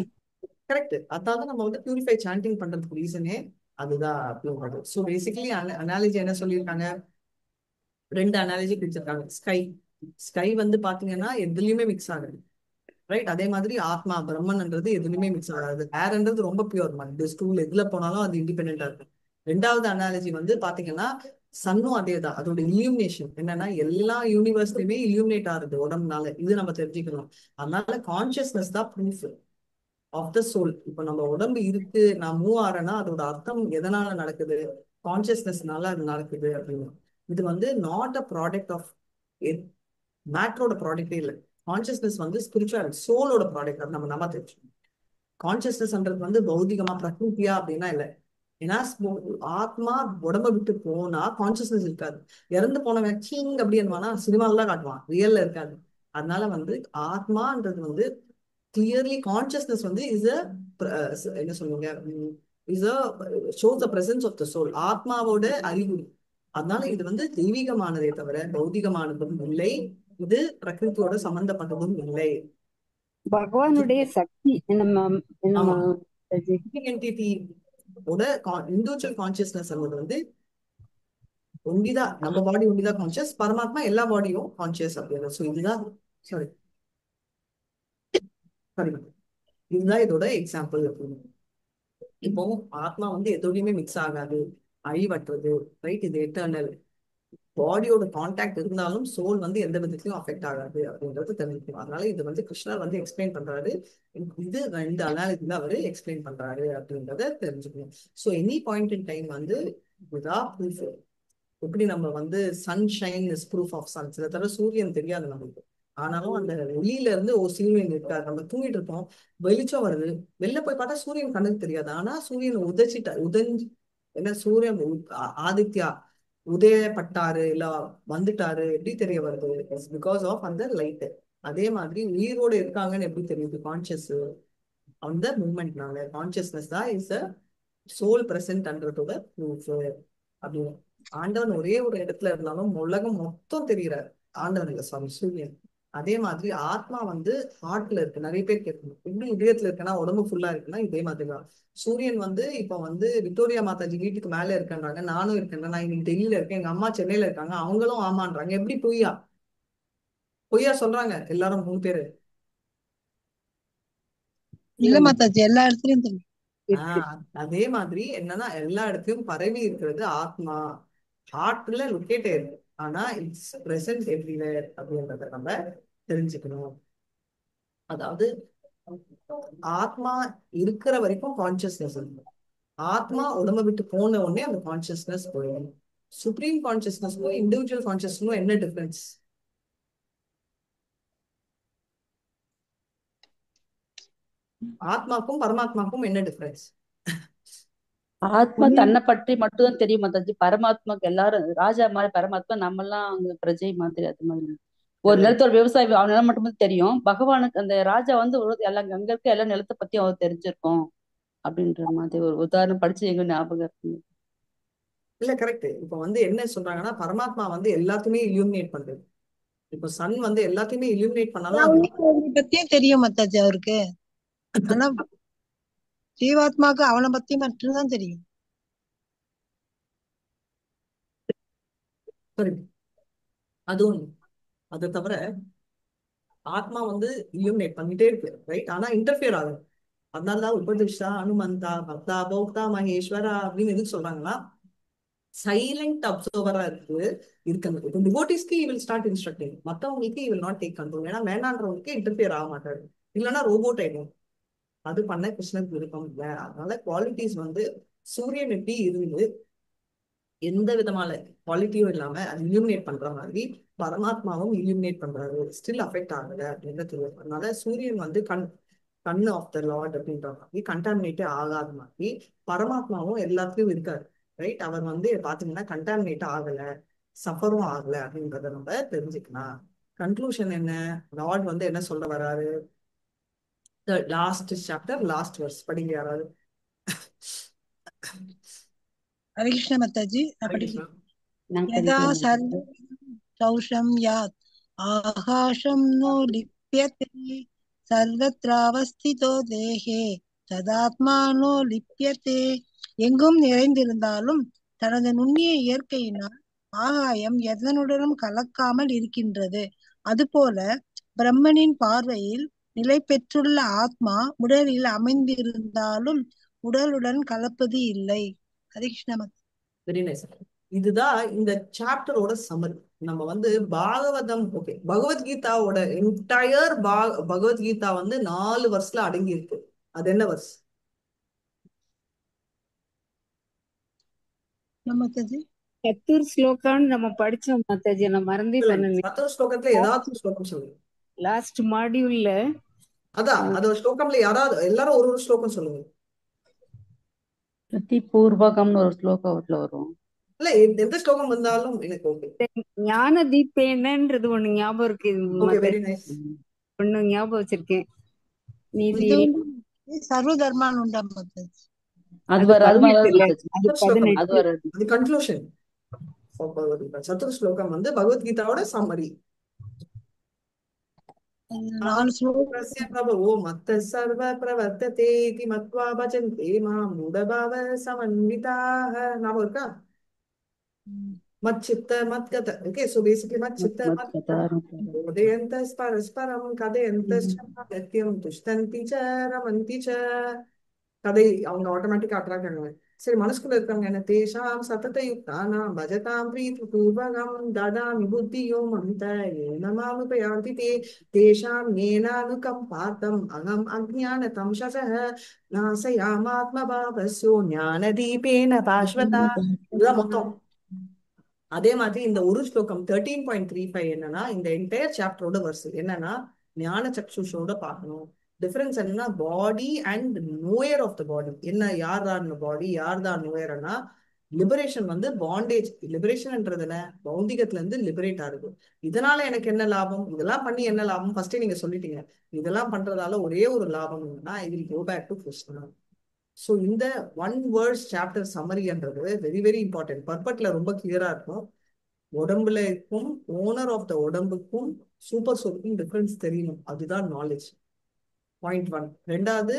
கரெக்ட். அதாவது நம்ம வந்து பியூரிஃபை சாண்டிங் பண்றதுக்கு ரீசனே அதுதான் அப்படின்றது. ஸோ பேசிக்கலி அனாலஜி என்ன சொல்லியிருக்காங்க? ரெண்டு அனாலஜி பிடிச்சிருக்காங்க. ஸ்கை வந்து பாத்தீங்கன்னா எதுலயுமே மிக்ஸ் ஆகுது. ரைட், அதே மாதிரி ஆத்மா பிரம்மன்ன்றது எதுலையுமே மிக்ஸ் ஆகாது. ஏர்ன்றது ரொம்ப பியூர் மண், ஸ்டூல் எதுல போனாலும் அது இண்டிபெண்டா இருக்கும். ரெண்டாவது அனாலஜி வந்து பாத்தீங்கன்னா சன்னும் அதே தான். அதோட இல்யூமினேஷன் என்னன்னா எல்லா யூனிவர்ஸ்லயுமே இல்யூமினேட் ஆகுது உடம்புனால. இது நம்ம தெரிஞ்சுக்கணும். அதனால கான்சியஸ்னஸ் தான் ப்ரூஃப் ஆஃப் த சோல். இப்போ நம்ம உடம்பு இருக்கு, நான் மூவ் ஆறேன்னா அதோட அர்த்தம் எதனால நடக்குது? கான்சியஸ்னஸ்னால அது நடக்குது அப்படின்னு. இது வந்து நாட் அ ப்ராடக்ட் ஆஃப் மேட்ரோட ப்ராடக்டே இல்லை. கான்சியஸ்னஸ் வந்து ஸ்பிரிச்சுவல் சோலோட ப்ராடக்ட். அது நம்ம தெரிஞ்சுக்கணும். கான்சியஸ்னஸ்ன்றது வந்து பௌதிகமா பிரகிருதியா அப்படின்னா இல்லை. ஏன்னா ஆத்மா உடம்ப விட்டு போனா கான்சியஸ்னஸ் இருக்காது. இறந்து போனவன் சீங் அப்படின்வானா, சினிமாலாம் காட்டுவான், ரியல்ல இருக்காது. அதனால வந்து ஆத்மான்றது வந்து கிளியர்லி கான்சியஸ்னஸ் வந்து என்ன சொல்லுங்க, is a shows the presence of the soul, ஆத்மாவோட அறிகுறி. அதனால இது வந்து தெய்வீகமானதே தவிர பௌதிகமானதும் இல்லை, இது பிரகிருதியோட சம்பந்தப்பட்டதும் இல்லை. பகவானுடைய சக்தி இண்டிவிஜுவல் கான்சியஸ்னஸ் வந்து ஒண்டிதான், நம்ம பாடி ஒண்டிதான் கான்சியஸ், பரமாத்மா எல்லா பாடியும் கான்சியஸ் அப்படின்னு. ஸோ இதுதான் சாரி இதுதான் இதோட எக்ஸாம்பிள் அப்படின்னு. இப்போ ஆத்மா வந்து எதோடையுமே மிக்ஸ் ஆகாது, அழிவற்றது. ரைட், இது எட்டர்னல். பாடியோட கான்டாக்ட் இருந்தாலும் சோல் வந்து எந்த விதத்திலையும் அஃபெக்ட் ஆகாது அப்படின்றது தெரிஞ்சுக்கணும். அதனால இது வந்து கிருஷ்ணர் வந்து எக்ஸ்பிளைன் பண்றாரு. இது ரெண்டு அனாலிசில அவரு எக்ஸ்பிளைன் பண்றாரு அப்படின்றத தெரிஞ்சுக்கணும். So any point in time வந்து இதுதான் ப்ரூஃப். எப்படி நம்ம வந்து sunshine is proof of sun. சில தடவை சூரியன் தெரியாது நம்மளுக்கு, ஆனாலும் அந்த வெளியில இருந்து சூரியன் இருக்காரு. நம்ம தூங்கிட்டு இருப்போம், வெளிச்சம் வருது, வெளில போய் பார்த்தா சூரியன் கண்ணுக்கு தெரியாது. ஆனா சூரியன் உதஞ்சிட்டு என்ன சூரியன் ஆதித்யா உதயப்பட்டாரு இல்ல வந்துட்டாரு எப்படி தெரிய வருது? இட்ஸ் பிகாஸ் ஆஃப் அந்த லைட். அதே மாதிரி உயிரோட இருக்காங்கன்னு எப்படி தெரியுது? கான்சியஸ் அந்த மூமெண்ட்னால. கான்சியஸ்னஸ் தான் இஸ் அ சோல் பிரசன்ட் அன்றதோட ப்ரூஃப் அப்படின்னு. ஆண்டவன் ஒரே ஒரு இடத்துல இருந்தாலும் உலகம் மொத்தம் தெரிகிறார். ஆண்டவன் இல்ல, சாரி, சூரியன். அதே மாதிரி ஆத்மா வந்து ஹார்ட்ல இருக்கு. நிறைய பேர் கேட்கணும், எப்படி இதயத்துல இருக்குன்னா உடம்பு ஃபுல்லா இருக்குன்னா இதே மாதிரிதான். சூரியன் வந்து இப்ப வந்து விக்டோரியா மாதாஜி வீட்டுக்கு மேல இருக்கேன்றாங்க, நானும் இருக்கேன். நான் இன்னைக்கு டெல்லியில இருக்கேன், எங்க அம்மா சென்னையில இருக்காங்க, அவங்களும் ஆமான்றாங்க. எப்படி பொய்யா? பொய்யா சொல்றாங்க எல்லாரும் 3 பேரு. இல்ல மாதாஜி, எல்லா இடத்துலயும் தெரியும். இருக்கு. அதே மாதிரி என்னன்னா எல்லா இடத்துலயும் பரவி இருக்கிறது ஆத்மா. ஹார்ட்ல லொக்கேட் ஆயிருக்கு, ஆனா இட்ஸ் பிரசன்ட் எவ்ரிவேர் அப்படின்றத நம்ம தெரிஞ்சுக்கணும். அதாவது ஆத்மா இருக்கிற வரைக்கும் கான்சியஸ்னஸ் இருக்கும். ஆத்மா உடம்ப விட்டு போன உடனே அந்த கான்சியஸ்னஸ் போயிடும். சுப்ரீம் கான்சியஸ்னஸ்க்கும் இண்டிவிஜுவல் கான்சியஸ்னஸ்க்கும் என்ன டிஃபரன்ஸ்? ஆத்மாக்கும் பரமாத்மாக்கும் என்ன டிஃபரன்ஸ்? ஆத்மா தன்னை பற்றி மட்டும்தான் தெரியும் மாதாஜி. பரமாத்மாக்கு எல்லாரும் ராஜா மாதிரி, பரமாத்மா நம்ம எல்லாம் அங்க பிரஜை மாதிரி. அது மாதிரி ஒரு நிலத்தோட விவசாயி அவன் நிலம் மட்டும்தான் தெரியும். பகவானுக்கு அந்த ராஜா வந்து எல்லாம் அங்க இருக்க எல்லா நிலத்தை பத்தி அவர் தெரிஞ்சிருக்கும் அப்படின்ற மாதிரி ஒரு உதாரணம் படிச்சு எங்க ஞாபகம் இருக்கு. இல்ல, கரெக்ட். இப்ப வந்து என்ன சொல்றாங்கன்னா பரமாத்மா வந்து எல்லாத்தையுமே இலுமினேட் பண்றது. இப்போ சன் வந்து எல்லாத்தையுமே இலுமினேட் பண்ணாலும் அது அவனை பத்தியும் தெரியும் மாதாஜி அவருக்கு. ஆனா ஜீவாத்மாக்கு அவனை பத்தி மட்டும்தான் தெரியும். சரி, அதுவும் அதை தவிர ஆத்மா வந்து இலுமினேட் பண்ணிட்டே இருக்கு, ரைட்? ஆனா இன்டர்ஃபியர் ஆகுது. அதனாலதான் உபதிஷா அனுமந்தா பக்தா போக்தா மகேஸ்வரா அப்படின்னு எதுக்கு சொல்றாங்கன்னா சைலண்ட் அப்சர்வரா இருக்கணும். இப்போ டிவோட்டிஸ்க்கு he will start instructing, மத்தவங்களுக்கு he will not take control. ஏன்னா வேணான்றவங்களுக்கு இன்டர்ஃபியர் ஆக மாட்டாரு, இல்லைன்னா ரோபோட் ஆயிடும். அது பண்ண கிருஷ்ணனுக்கு விருப்பம் இல்லை. அதனால குவாலிட்டிஸ் வந்து சூரியன் எப்படி இருந்து எந்த விதமான குவாலிட்டியும் இல்லாம அது இலுமினேட் பண்ற மாதிரி பரமாத்மாவும் இலுமினேட் பண்றாரு, ஸ்டில் அஃபெக்ட் ஆகல அப்படின்னு தெரியும். அதனால சூரியன் வந்து கண்ணு ஆஃப் த லார்ட் அப்படின்ற மாதிரி கண்டாமினேட்டே ஆகாத மாதிரி பரமாத்மாவும் எல்லாத்துலயும் இருக்காரு, ரைட்? அவர் வந்து பாத்தீங்கன்னா கண்டாமினேட் ஆகல, சஃபரும் ஆகல அப்படின்றத நம்ம தெரிஞ்சுக்கலாம். கன்க்ளூஷன் என்ன? லார்ட் வந்து என்ன சொல்ல வராரு? லாஸ்ட் சாப்டர் லாஸ்ட் வர்ஸ் படிங்க யாராவது. ஹரே கிருஷ்ண மாதாஜி, நான் படிக்கிறேன். நான் யதா படிக்கிறேன். சர்வ சௌஷம் யாத் ஆகாஷம் நோ லிப்யதே சர்வத்ராவஸ்திதோ தேஹே ததாத்மானோ லிப்யதே. எங்கும் நிறைந்திருந்தாலும் தனது நுண்ணிய இயற்கையினால் ஆகாயம் எதனுடனும் கலக்காமல் இருக்கின்றது. அதுபோல பிரம்மனின் பார்வையில் நிலை பெற்றுள்ள ஆத்மா உடலில் அமைந்திருந்தாலும் உடலுடன் கலப்பது இல்லை. ஹரே கிருஷ்ண. Very nice. இதுதான் இந்த சாப்டரோட சம்மரி. நம்ம வந்து பாகவதம், ஓகே, பகவத்கீதாவோட என்டையர் பகவத்கீதா வந்து 4 வருஷத்துல அடங்கி இருக்கு. அது என்ன வருஷ்? மாதாஜி சத்துர் ஸ்லோகான்னு நம்ம படிச்சோம் மாதாஜி, நான் மறந்தே பண்ணேன். சத்துரு ஸ்லோகத்துல ஏதாவது ஒரு ஸ்லோகம் சொல்லுங்க. லாஸ்ட் மாடியூல்ல அதான் அது ஸ்லோகம்ல யாராவது எல்லாரும் ஒரு ஸ்லோகம் சொல்லுங்க. பிரதி பூர்வகம்னு ஒரு ஸ்லோகத்துல வரும். இல்ல, எந்த ஸ்லோகம் வந்தாலும் எனக்கு ஓகே. ஞான தீபேனன்றது ஒண்ணு ஞாபகம் இருக்கு ஓகே, வெரி நைஸ். ஒண்ணு ஞாபகம் வச்சிருக்கேன். மீதி இது வந்து சர்வ தர்மான் உண்டா மாதாஜி? அது அது வர அது மாதிரி 18 இல்ல, மாதாஜி. அது ஸ்லோகம் 18. அது வராது. அது கன்க்ளூஷன். சத்துரு ஸ்லோகம் வந்து பகவத்கீதாவோட சம்மரி. அது 4 ஸ்லோகம். तस्य प्रभवो मत्तः सर्व प्रवर्तते इति मत्वा भजन्ते मां मूढभाव समन्विताः. ஞாபகம் இருக்கா? मच्चित्त मत्गत. Okay, so basically मच्चित्त मत्गत उदयन्तः परस्परं कथयन्तश्च नित्यं तुष्टन्ति च रमन्ति च. கதை அவங்க ஆட்டோமேட்டிக்கா அட்ராக்ட் ஆகுவாங்க. சரி, மனசுக்குள்ள இருக்கவங்க என்ன? தேஷாம் சதத யுக்தானாம் பஜதாம் பிரீதி பூர்வகம் ததாமி புத்தியோ மந்த ஏனமாமுபயாந்தி தே தேஷாம் ஏனானுகம்பார்த்தம் அகம் அஜ்ஞானதம் சசஹ நாசயாமாத்மபாவஸ்யோ ஞானதீபேன பாஸ்வதா. இதுதான் மொத்தம். அதே மாதிரி இந்த ஒரு ஸ்லோகம் 13.35 என்னன்னா இந்த என்டையர் சாப்டரோட வருது. என்னன்னா ஞான சக்ஷுஷோட பார்க்கணும். டிஃபரன்ஸ் என்னன்னா பாடி அண்ட் நோயர் ஆஃப் த பாடி. என்ன, யார் தான் பாடி, யார் தான் நோயர்னா லிபரேஷன் வந்து பாண்டேஜ். லிபரேஷன்ன்றது என்ன? பௌதிகத்துல இருந்து லிபரேட் ஆகுது. இதனால எனக்கு என்ன லாபம்? இதெல்லாம் பண்ணி என்ன லாபம்? ஃபர்ஸ்டே நீங்க சொல்லிட்டீங்க. இதெல்லாம் பண்றதால ஒரே ஒரு லாபம் என்னன்னா, I will go back to Krishna. So இந்த ஒன் வேர்ட்ஸ் சாப்டர் சம்மரின்றது வெரி வெரி இம்பார்ட்டன்ட். பர்பட்ல ரொம்ப கிளியரா இருக்கும். உடம்புல இருக்கும் ஓனர் ஆஃப் த உடம்புக்கும் சூப்பர் சோலுக்கும் டிஃபரன்ஸ் தெரியணும். அதுதான் நாலேஜ். Point one. ரெண்டாவது,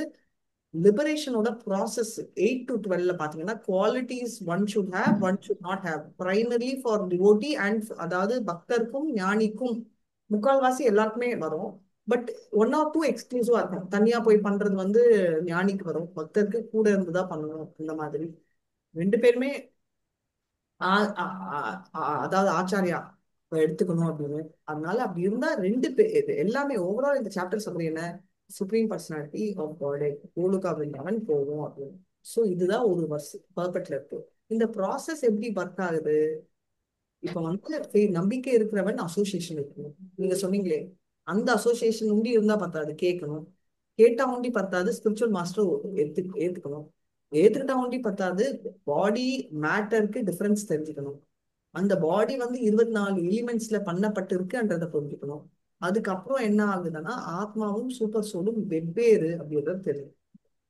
லிபரேஷனோட ப்ராசஸ் 8 to 12 பாத்தீங்கன்னா qualities one should have, one should not have. Primary for devotee and, அதாவது பக்தருக்கும் ஞானிக்கும் முக்கால்வாசி எல்லாருக்குமே வரும். பட் 1 or 2 எக்ஸ்க்ளூசிவா இருக்கும். தனியா போய் பண்றது வந்து ஞானிக்கு வரும், பக்தருக்கு கூட இருந்துதான் பண்ணணும். இந்த மாதிரி ரெண்டு பேருமே அதாவது ஆச்சாரியா எடுத்துக்கணும் அப்படின்னு. அதனால அப்படி இருந்தா ரெண்டு பேர் எல்லாமே ஓவரால் இந்த சாப்டர் சம்மரி என்ன? Supreme personality of God, Goloka Vrindavan போகும் அப்படின்னு. ஸோ இதுதான் ஒரு வர்ஸ் பர்பெக்ட்ல இருக்கு. இந்த ப்ராசஸ் எப்படி ஒர்க் ஆகுது? இப்ப வந்து நம்பிக்கை இருக்கிறவன் அசோசியேஷன் இருக்கணும். நீங்க சொன்னீங்களே, அந்த அசோசியேஷன் உண்டி இருந்தா பத்தாது, கேட்கணும். கேட்டா உண்டி பத்தாது, ஸ்பிரிச்சுவல் மாஸ்டர் ஏத்துக்கணும். ஏத்துக்கிட்டா உண்டி பத்தாது, பாடி மேட்டருக்கு டிஃபரன்ஸ் தெரிஞ்சுக்கணும். அந்த பாடி வந்து 24 எலிமெண்ட்ஸ்ல பண்ணப்பட்டு இருக்குன்றத புரிஞ்சுக்கணும். அதுக்கப்புறம் என்ன ஆகுதுன்னா, ஆத்மாவும் சூப்பர் சோலும் வெவ்வேறு அப்படின்றது தெரியும்.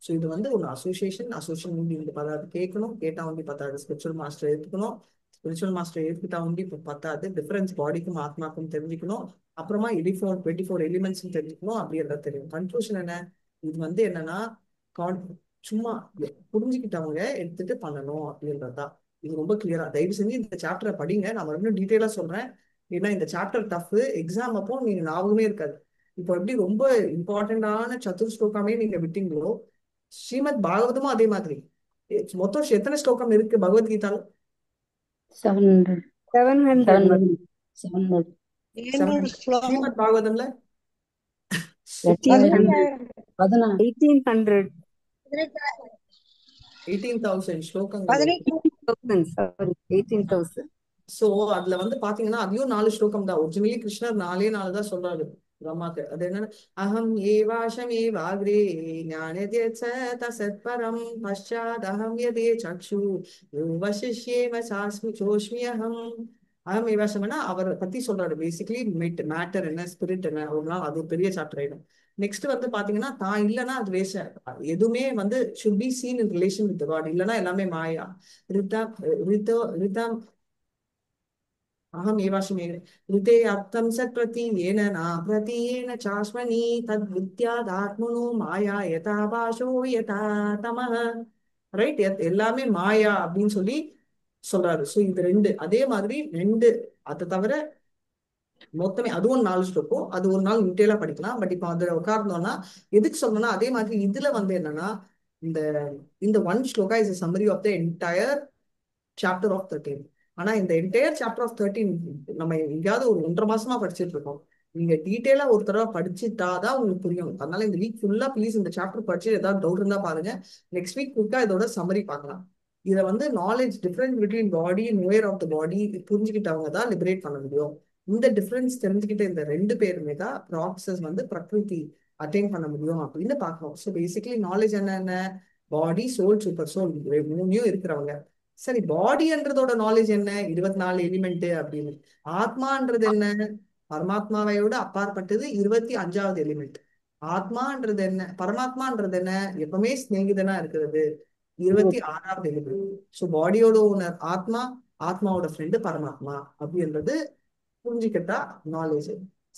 ஸோ இது வந்து ஒரு அசோசியேஷன் உண்டி வந்து பத்தாது, கேட்கணும். கேட்டா உண்டி பத்தாது, ஸ்பிரிச்சுவல் மாஸ்டர் ஏத்துக்கணும். ஸ்பிரிச்சுவல் மாஸ்டர் ஏத்துக்கிட்டா உண்டி பத்தாது, டிஃபரன்ஸ் பாடிக்கும் ஆத்மாக்கும் தெரிஞ்சுக்கணும். அப்புறமா 24 எலிமெண்ட்ஸும் தெரிஞ்சுக்கணும் அப்படின்றது தெரியும். கன்க்ளூஷன் என்ன? இது வந்து என்னன்னா, சும்மா புரிஞ்சுக்கிட்டவங்க எடுத்துட்டு பண்ணணும் அப்படின்றதுதான். இது ரொம்ப கிளியரா தயவு செஞ்சு இந்த சாப்டரை படிங்க. நான் மறுபடியும் டீட்டெயிலா சொல்றேன். ஏன்னா இந்த சாப்டர் டஃப். எக்ஸாம் அப்போ நீங்க ஞாபகமே இருக்காது. இப்போ எப்படி ரொம்ப இம்பார்ட்டன்டான சதுர் ஸ்லோகமே நீங்க விட்டீங்களோ, ஸ்ரீமத் பாகவதமும் அதே மாதிரி. மொத்தம் எத்தனை ஸ்லோகம் இருக்கு பகவத்கீதால? 700 700 700 700 ஸ்லோகம். ஸ்ரீமத் பாகவதம்ல 1800 1800 18,000 ஸ்லோகங்கள். 18 sorry 18,000. சோ அதுல வந்து பாத்தீங்கன்னா அதையும் 4 ஸ்லோகம் தான். ஒரிஜினலி கிருஷ்ணர் 4 தான் சொல்றாரு பிரம்மாக்கு. அது என்னன்னா, அகம் ஏவாஷம் ஏவாக்ரே ஞானதே தசத் பரம் பஷாத் அகம் யதே சக்ஷு வசிஷ்யேம சாஸ்மி சோஷ்மி அகம். அகம் ஏவாஷம்னா அவரை பத்தி சொல்றாரு. பேசிக்கலி மேட்டர் என்ன, ஸ்பிரிட் என்ன, அது ஒரு பெரிய சாப்டர் ஆயிடும். நெக்ஸ்ட் வந்து பாத்தீங்கன்னா, தான் இல்லைன்னா அது வேஸ்ட். எதுவுமே வந்து should be seen in relation with God. இல்லைன்னா எல்லாமே மாயா. ரிதா ரிதோ ரிதம் அகம் ஏவாஷமே ரிதே அர்த்தம் சத் பிரதி ஏன நா பிரதி ஏன சாஸ்மனி தத் வித்யாதாத்மனோ மாயா யதா பாஷோ யதா தமஹ. ரைட், எல்லாமே மாயா அப்படின்னு சொல்லி சொல்றாரு. ஸோ இது ரெண்டு அதே மாதிரி ரெண்டு. அதை தவிர மொத்தமே அதுவும் 4 ஸ்லோகம். அது ஒரு நாள் டீட்டெயிலா படிக்கலாம். பட் இப்போ அதுல உட்கார்ந்தோம்னா எதுக்கு சொல்லணும்னா, அதே மாதிரி இதுல வந்து என்னன்னா, இந்த இந்த one shloka is summary of the entire chapter of 13. ஆனா இந்த என்டையர் சாப்டர் ஆஃப் 13 நம்ம எங்கேயாவது ஒரு 1.5 மாசமா படிச்சுட்டு இருக்கோம். நீங்க டீட்டெயிலா ஒரு தடவை படிச்சுட்டாதான் உங்களுக்கு புரியும். அதனால இந்த வீக் ஃபுல்லா ப்ளீஸ் இந்த சாப்டர் படிச்சு ஏதாவது டவுட் இருந்தா பாருங்க. நெக்ஸ்ட் வீக் குயிக்கா இதோட சம்மரி பார்க்கலாம். இதை வந்து knowledge difference between body and where of the body புரிஞ்சுக்கிட்டவங்க தான் லிபரேட் பண்ண முடியும். இந்த டிஃபரன்ஸ் தெரிஞ்சுக்கிட்ட இந்த ரெண்டு பேருமே தான் ப்ராசஸ் வந்து பிரகிருதி அட்டைன் பண்ண முடியும் அப்படின்னு பார்க்கணும். ஸோ பேசிக்கலி நாலேஜ் என்ன? பாடி, சோல், சூப்பர் சோல், மூணையும் இருக்கிறவங்க. சரி, பாடின்றதோட நாலேஜ் என்ன? 24 எலிமெண்ட் அப்படின்னு. ஆத்மான்றது என்ன? பரமாத்மாவையோட அப்பாற்பட்டது 25வது எலிமெண்ட். ஆத்மான்றது என்ன? பரமாத்மான்றது என்ன? எப்பவுமே சிநேகிதனா இருக்கிறது 26வது எலிமெண்ட். ஸோ பாடியோட ஓனர் ஆத்மா, ஆத்மாவோட ஃப்ரெண்டு பரமாத்மா அப்படின்றது புரிஞ்சுக்கிட்டா நாலேஜ்.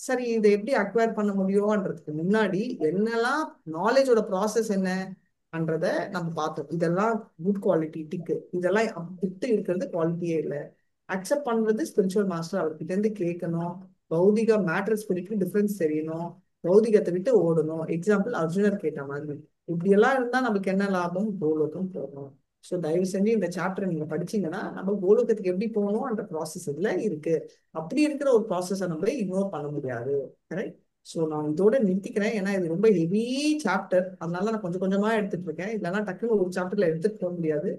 சரி, இதை எப்படி அக்வயர் பண்ண முடியும்ன்றதுக்கு முன்னாடி என்னெல்லாம் நாலேஜோட ப்ராசஸ் என்னன்றத நம்ம பார்த்தோம். இதெல்லாம் குட் குவாலிட்டி டிக்கு. இதெல்லாம் விட்டு இருக்கிறது குவாலிட்டியே இல்லை. அக்செப்ட் பண்றது ஸ்பிரிச்சுவல் மாஸ்டர், அவர்கிட்ட இருந்து கேட்கணும். பௌதிக மேட்டர் ஸ்பிரிட்க்கு டிஃபரன்ஸ் தெரியணும். பௌதிகத்தை விட்டு ஓடணும். எக்ஸாம்பிள் அர்ஜுனர் கேட்ட மாதிரி. இப்படி எல்லாம் இருந்தா நமக்கு என்ன லாபம்? கோலோகம் போகணும். ஸோ தயவு செஞ்சு இந்த சாப்டர் நீங்க படிச்சீங்கன்னா நம்ம கோலோகத்துக்கு எப்படி போகணும் அந்த ப்ராசஸ் இதுல இருக்கு. அப்படி இருக்கிற ஒரு ப்ராசஸை நம்ம இக்னோர் பண்ண முடியாது. கரெக்ட். ஸோ நான் இதோட நிறுத்திக்கிறேன். ஏன்னா இது ரொம்ப ஹெவி சாப்டர். அதனால நான் கொஞ்சம் கொஞ்சமா எடுத்துட்டு இருக்கேன். இல்லைன்னா டக்குன்னு ஒரு சாப்டர்ல எடுத்துட்டு போக முடியாது.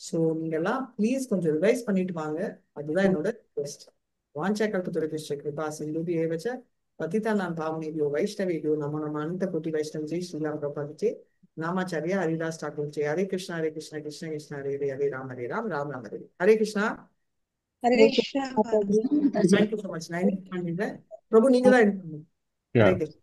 ஸோ நீங்க எல்லாம் ப்ளீஸ் கொஞ்சம் ரிவைஸ் பண்ணிட்டு வாங்க. அதுதான் என்னோட ரிக்வெஸ்ட். வாஞ்சா கல்பத்துரகிருஷ்ண கிருபா சிந்துபி ஏவச்ச பதிதா நான் பாவனேபியோ வைஷ்ணவேபியோ நமோ நம அனந்த கோட்டி வைஷ்ணவஜி ஸ்ரீராம் பிரபாதிச்சே நாமாச்சாரியா ஹரிதாஸ் டாக்கூர் ஜெய். ஹரே கிருஷ்ணா ஹரே கிருஷ்ணா கிருஷ்ண கிருஷ்ண ஹரே ஹரே ஹரே ராம் ராம் ராம் ஹரே. ஹரே கிருஷ்ணா. ஹரே ஹரே கிருஷ்ணா. மாதாஜி. Thank you so much. நான் பிரபு நீங்க தான் எடுக்கணும். Yeah. ஹரே கிருஷ்ணா.